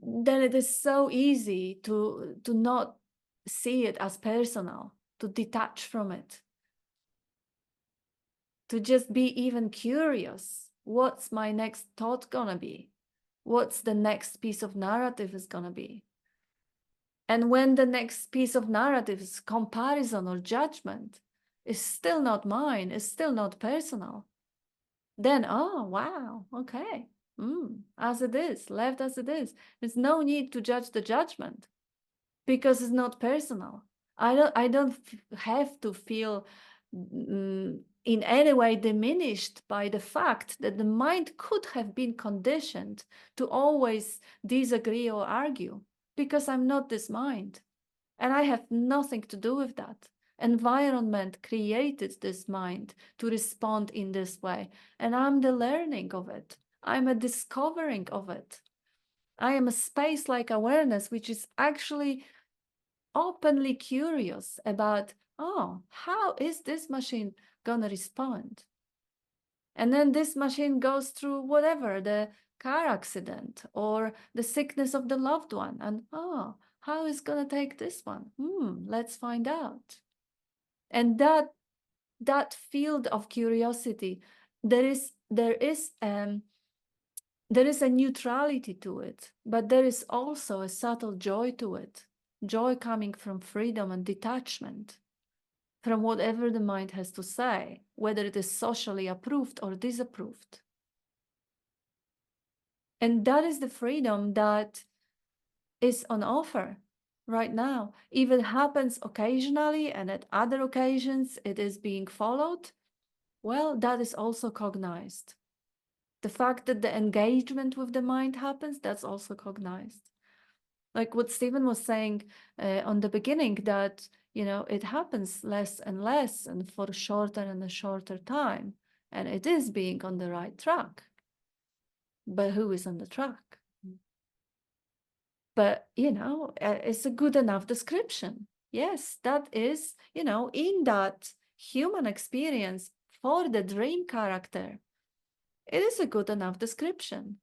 then it is so easy to not see it as personal, to detach from it, to just be even curious. What's my next thought gonna be? What's the next piece of narrative is gonna be? And when the next piece of narrative is comparison or judgment, is still not mine, is still not personal, then, oh, wow, okay, as it is, left as it is. There's no need to judge the judgment because it's not personal. I don't have to feel in any way diminished by the fact that the mind could have been conditioned to always disagree or argue, because I'm not this mind and I have nothing to do with that. Environment created this mind to respond in this way, and I'm the learning of it. I'm a discovering of it. I am a space-like awareness which is actually openly curious about, oh, how is this machine gonna respond? And then this machine goes through whatever, the car accident or the sickness of the loved one, and oh, how is gonna take this one? Let's find out. And that field of curiosity, there is a neutrality to it, but there is also a subtle joy to it. Joy coming from freedom and detachment from whatever the mind has to say, whether it is socially approved or disapproved. And that is the freedom that is on offer right now. If it happens occasionally and at other occasions it is being followed, well, that is also cognized. The fact that the engagement with the mind happens, that's also cognized. Like what Stephen was saying on the beginning, that, it happens less and less and for a shorter and a shorter time. And it is being on the right track. But who is on the track? But, it's a good enough description. Yes, that is, in that human experience for the dream character, it is a good enough description.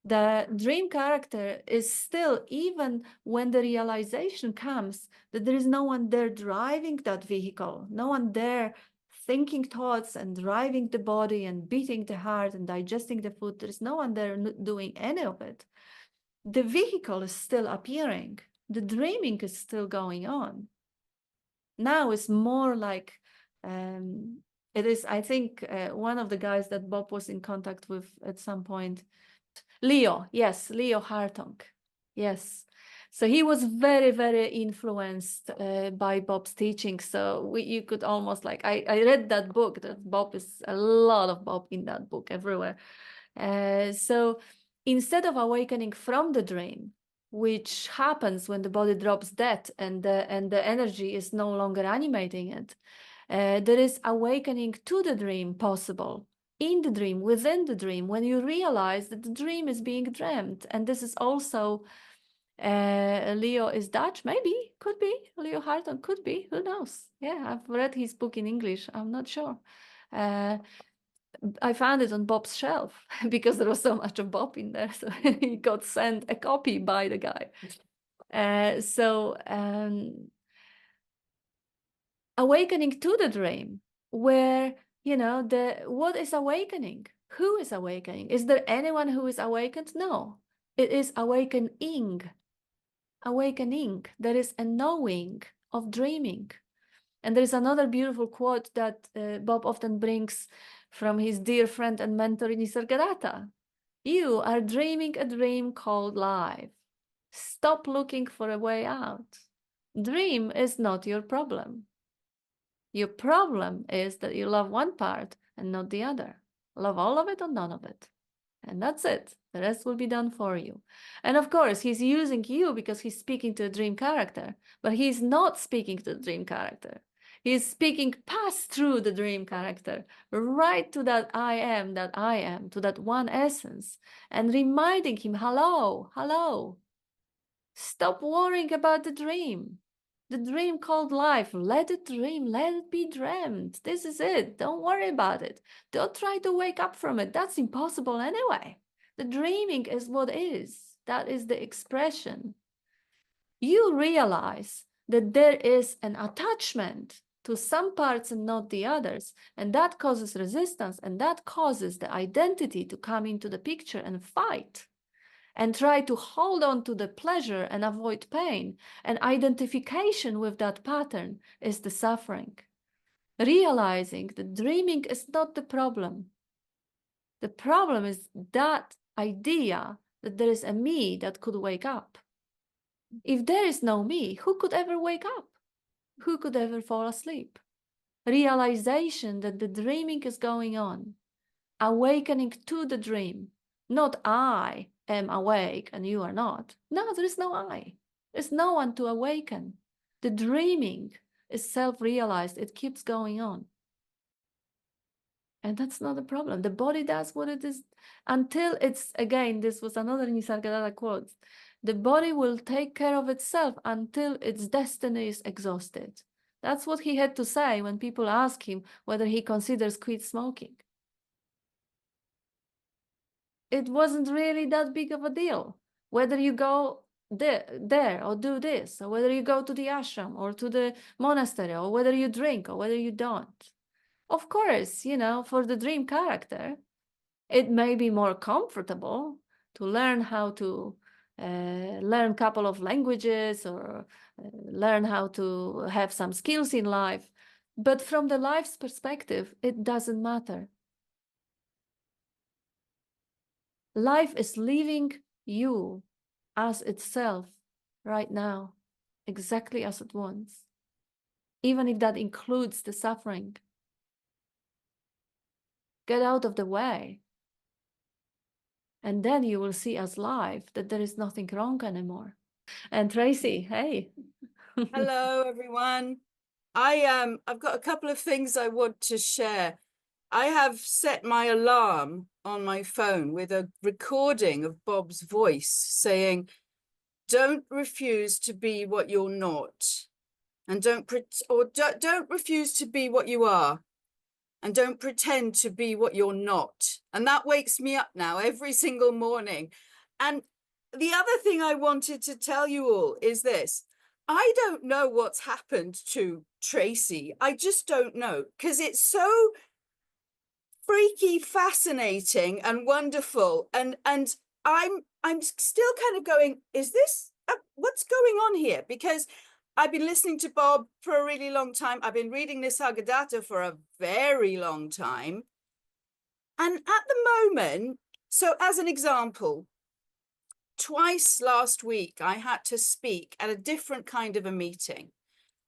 The dream character is still, even when the realization comes that there is no one there driving that vehicle, no one there thinking thoughts and driving the body and beating the heart and digesting the food, there is no one there doing any of it. The vehicle is still appearing. The dreaming is still going on. Now it's more like, it is, I think, one of the guys that Bob was in contact with at some point, Leo, yes, Leo Hartong, yes. So he was very, very influenced by Bob's teaching. So you could almost like, I read that book, that Bob is a lot of Bob in that book everywhere. So instead of awakening from the dream, which happens when the body drops dead and the energy is no longer animating it, there is awakening to the dream possible. In the dream, within the dream, when you realize that the dream is being dreamt. And this is also, Leo is Dutch, maybe, could be, Leo Hartong could be, who knows? Yeah, I've read his book in English, I'm not sure. I found it on Bob's shelf because there was so much of Bob in there, so he got sent a copy by the guy. Awakening to the dream, where, what is awakening? Who is awakening? Is there anyone who is awakened? No, it is awakening. Awakening. There is a knowing of dreaming. And there is another beautiful quote that Bob often brings from his dear friend and mentor Nisargadatta. You are dreaming a dream called life. Stop looking for a way out. Dream is not your problem. Your problem is that you love one part and not the other. Love all of it or none of it. And that's it. The rest will be done for you. And of course, he's using you because he's speaking to a dream character, but he's not speaking to the dream character. He's speaking past through the dream character, right to that I am, to that one essence, and reminding him, hello, hello. Stop worrying about the dream. The dream called life. Let it dream. Let it be dreamt. This is it. Don't worry about it. Don't try to wake up from it. That's impossible anyway. The dreaming is what is. That is the expression. You realize that there is an attachment to some parts and not the others. And that causes resistance. And that causes the identity to come into the picture and fight. And try to hold on to the pleasure and avoid pain. And identification with that pattern is the suffering. Realizing that dreaming is not the problem. The problem is that idea that there is a me that could wake up. If there is no me, who could ever wake up? Who could ever fall asleep? Realization that the dreaming is going on. Awakening to the dream. Not I am awake and you are not. No, there is no I. There's no one to awaken. The dreaming is self-realized. It keeps going on. And that's not a problem. The body does what it is until it's, again, this was another Nisargadatta quote. The body will take care of itself until its destiny is exhausted. That's what he had to say when people ask him whether he considers quit smoking. It wasn't really that big of a deal whether you go there or do this, or whether you go to the ashram or to the monastery, or whether you drink or whether you don't. Of course, you know, for the dream character, it may be more comfortable to learn how to learn a couple of languages or learn how to have some skills in life. But from the life's perspective, it doesn't matter. Life is leaving you as itself right now, exactly as it wants, even if that includes the suffering. Get out of the way. And then you will see as life that there is nothing wrong anymore. And Tracy, hey. Hello, everyone. I've got a couple of things I want to share. I have set my alarm on my phone with a recording of Bob's voice saying, don't refuse to be what you're not. And don't refuse to be what you are. And don't pretend to be what you're not. And that wakes me up now every single morning. And the other thing I wanted to tell you all is this. I don't know what's happened to Tracy. I just don't know, because it's so freaky, fascinating and wonderful. And I'm still kind of going, is this, what's going on here? Because I've been listening to Bob for a really long time. I've been reading Nisargadatta for a very long time. And at the moment, so as an example, twice last week, I had to speak at a different kind of a meeting.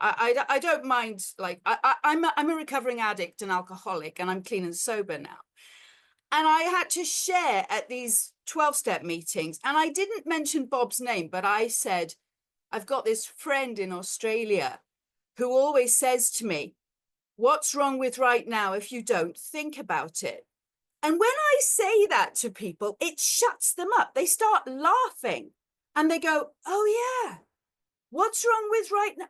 I don't mind, like, I'm a recovering addict and alcoholic, and I'm clean and sober now. And I had to share at these 12-step meetings. And I didn't mention Bob's name, but I said, I've got this friend in Australia who always says to me, what's wrong with right now if you don't think about it? And when I say that to people, it shuts them up. They start laughing and they go, oh yeah, what's wrong with right now?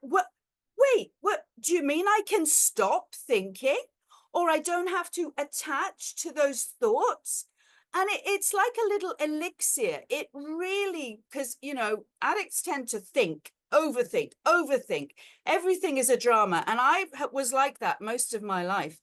Wait, what do you mean? I can stop thinking, or I don't have to attach to those thoughts? And it's like a little elixir. It really, because, you know, addicts tend to think, overthink. Everything is a drama. And I was like that most of my life.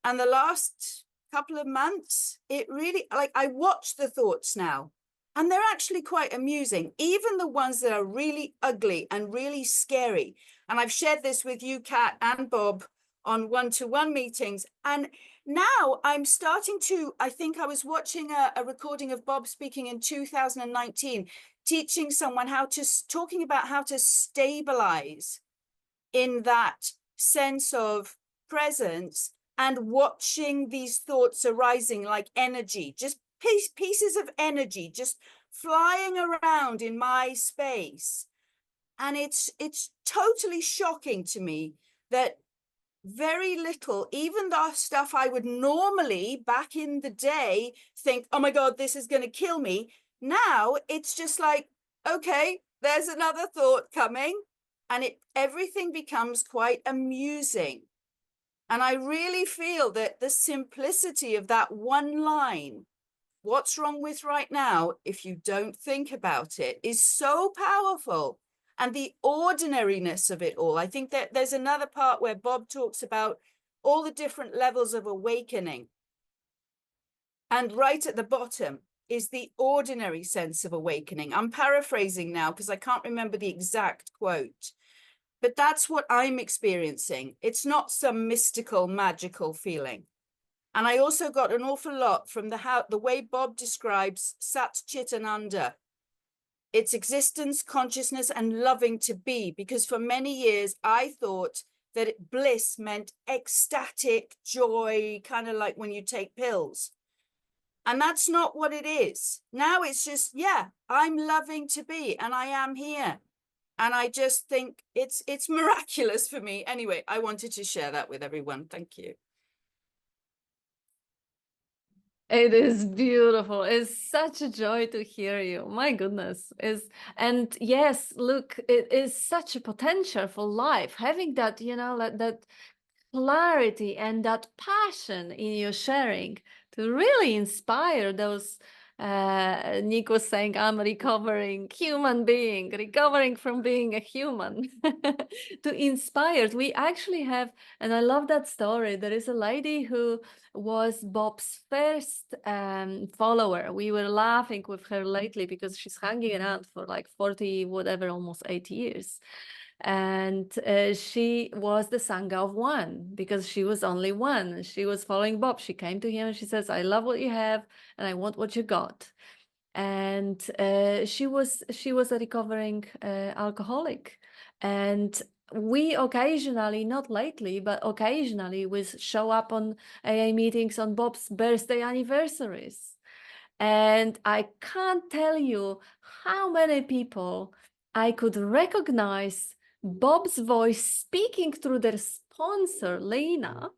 And the last couple of months, it really, like, I watch the thoughts now And they're actually quite amusing, even the ones that are really ugly and really scary. And I've shared this with you, Kat and Bob, on one-to-one meetings. And now I'm starting to, I think I was watching a recording of Bob speaking in 2019, teaching someone talking about how to stabilize in that sense of presence and watching these thoughts arising like energy, just pieces of energy just flying around in my space. And it's totally shocking to me that very little, even the stuff I would normally back in the day think, oh my God, this is going to kill me. Now it's just like, okay, there's another thought coming, and everything becomes quite amusing. And I really feel that the simplicity of that one line, what's wrong with right now, if you don't think about it, is so powerful. And the ordinariness of it all. I think that there's another part where Bob talks about all the different levels of awakening. And right at the bottom is the ordinary sense of awakening. I'm paraphrasing now because I can't remember the exact quote, but that's what I'm experiencing. It's not some mystical, magical feeling. And I also got an awful lot from the way Bob describes Sat Chit Ananda, its existence, consciousness, and loving to be, because for many years I thought that bliss meant ecstatic joy, kind of like when you take pills. And that's not what it is. Now it's just, yeah, I'm loving to be, and I am here. And I just think it's miraculous for me. Anyway, I wanted to share that with everyone. Thank you. It is beautiful. It's such a joy to hear you. My goodness. And yes, look, it is such a potential for life. Having that, you know, that clarity and that passion in your sharing to really inspire those. Nick was saying, I'm a recovering human being, recovering from being a human. To inspire. We actually have, and I love that story. There is a lady who was Bob's first follower. We were laughing with her lately because she's hanging around for like 40, whatever, almost 8 years. And she was the Sangha of one because she was only one. She was following Bob. She came to him and she says, I love what you have and I want what you got. And she was a recovering alcoholic. And we occasionally, not lately, but occasionally we show up on AA meetings on Bob's birthday anniversaries. And I can't tell you how many people I could recognize Bob's voice speaking through their sponsor, Lena,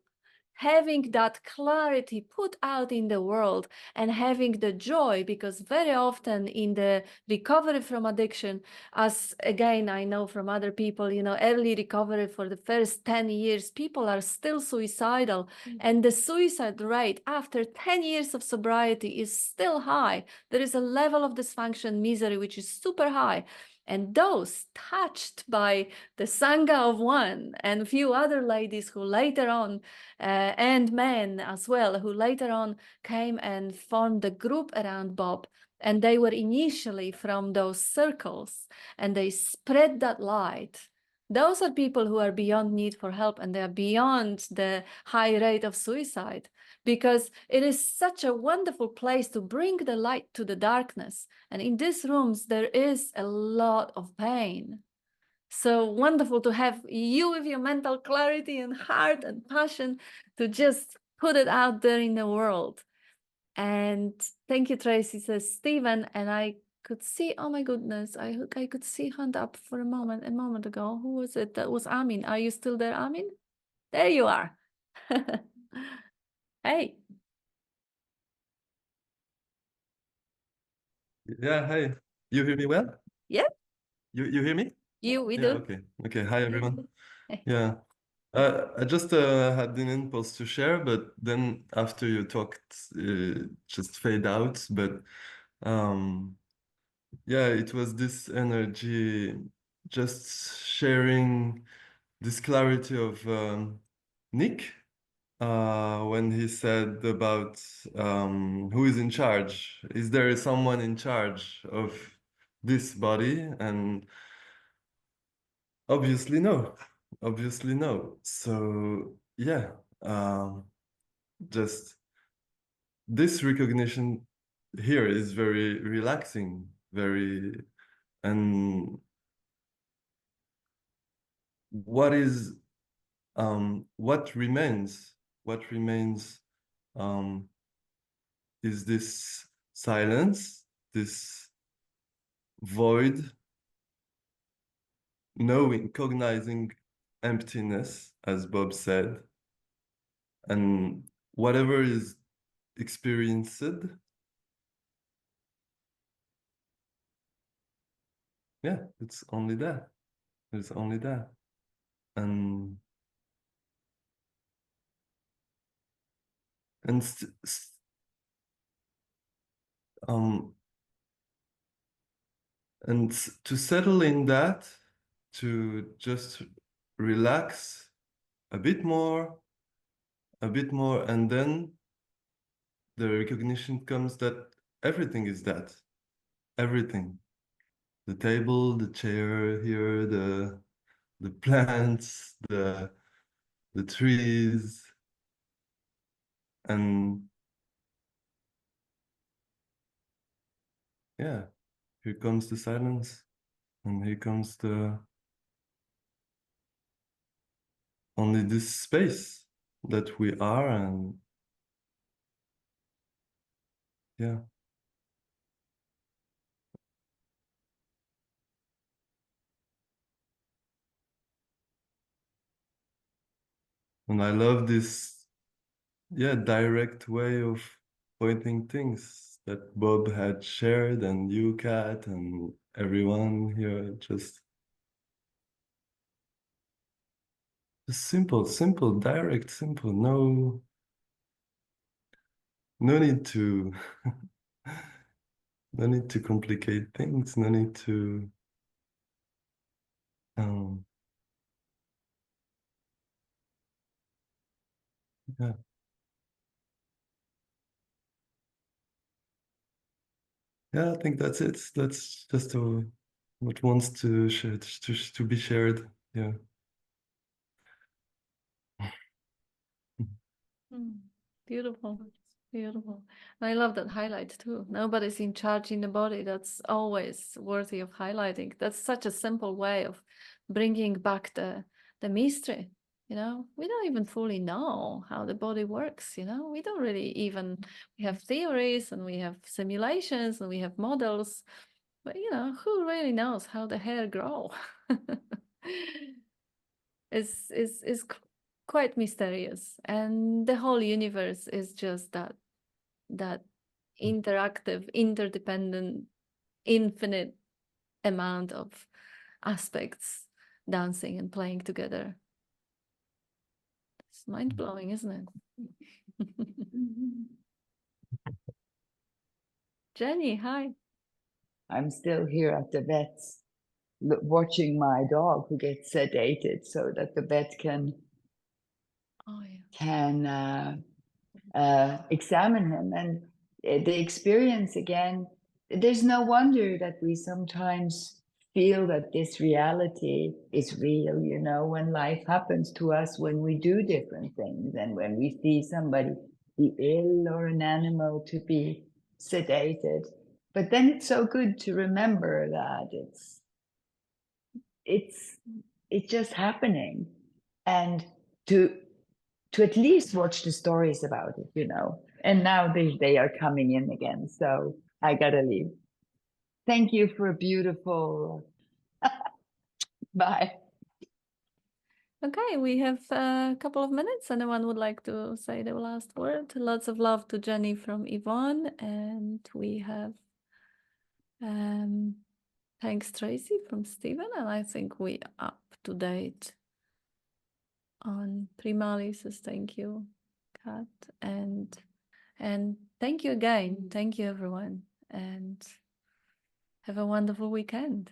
having that clarity put out in the world and having the joy, because very often in the recovery from addiction, as again, I know from other people, you know, early recovery for the first 10 years, people are still suicidal. And the suicide rate after 10 years of sobriety is still high. There is a level of dysfunction, misery, which is super high. And those touched by the Sangha of One and a few other ladies who later on, and men as well, who later on came and formed a group around Bob. And they were initially from those circles and they spread that light. Those are people who are beyond need for help and they are beyond the high rate of suicide, because it is such a wonderful place to bring the light to the darkness. And in these rooms, there is a lot of pain. So wonderful to have you with your mental clarity and heart and passion to just put it out there in the world. And thank you, Tracy, says Stephen. And I could see, oh my goodness, I could see hand up for a moment ago. Who was it? That was Amin. Are you still there, Amin? There you are. Hey. Yeah, hi. You hear me well? Yeah. You hear me? We Yeah, do. okay. Okay, hi everyone. Yeah. I just had an impulse to share, but then after you talked, just fade out. But yeah, it was this energy, just sharing this clarity of Nick when he said about who is in charge. Is there someone in charge of this body? And obviously no. Obviously no. So yeah, just this recognition here is very relaxing, very, and what remains is this silence, this void, knowing, cognizing emptiness, as Bob said, and whatever is experienced, yeah, it's only that. It's only that. And to settle in that, to just relax a bit more, and then the recognition comes that everything is that. Everything. The table, the chair here, the plants, the trees, and yeah, here comes the silence, and here comes the only this space that we are, and yeah. And I love this, yeah, direct way of pointing things that Bob had shared, and you, Kat, and everyone here. Just simple, direct, simple. No need to, no need to complicate things. No need to. Yeah. Yeah, I think that's it. That's just what wants to share, to be shared. Yeah. Beautiful, beautiful. And I love that highlight too. Nobody's in charge in the body. That's always worthy of highlighting. That's such a simple way of bringing back the mystery. You know, we don't even fully know how the body works. You know, we don't really even, we have theories and we have simulations and we have models, but you know, who really knows how the hair grow? is quite mysterious, and the whole universe is just that interactive, interdependent, infinite amount of aspects dancing and playing together. It's mind-blowing, isn't it? Jenny, hi. I'm still here at the vet's watching my dog who gets sedated so that the vet can examine him. And the experience again, there's no wonder that we sometimes feel that this reality is real, you know, when life happens to us, when we do different things, and when we see somebody be ill or an animal to be sedated. But then it's so good to remember that it's just happening, and to at least watch the stories about it, you know. And now they are coming in again, so I gotta leave. Thank you for a beautiful bye. Okay, we have a couple of minutes. Anyone would like to say the last word? Lots of love to Jenny from Yvonne, and we have thanks Tracy from Stephen, and I think we are up to date on Primali says thank you, Kat, and thank you again. Thank you everyone, and have a wonderful weekend.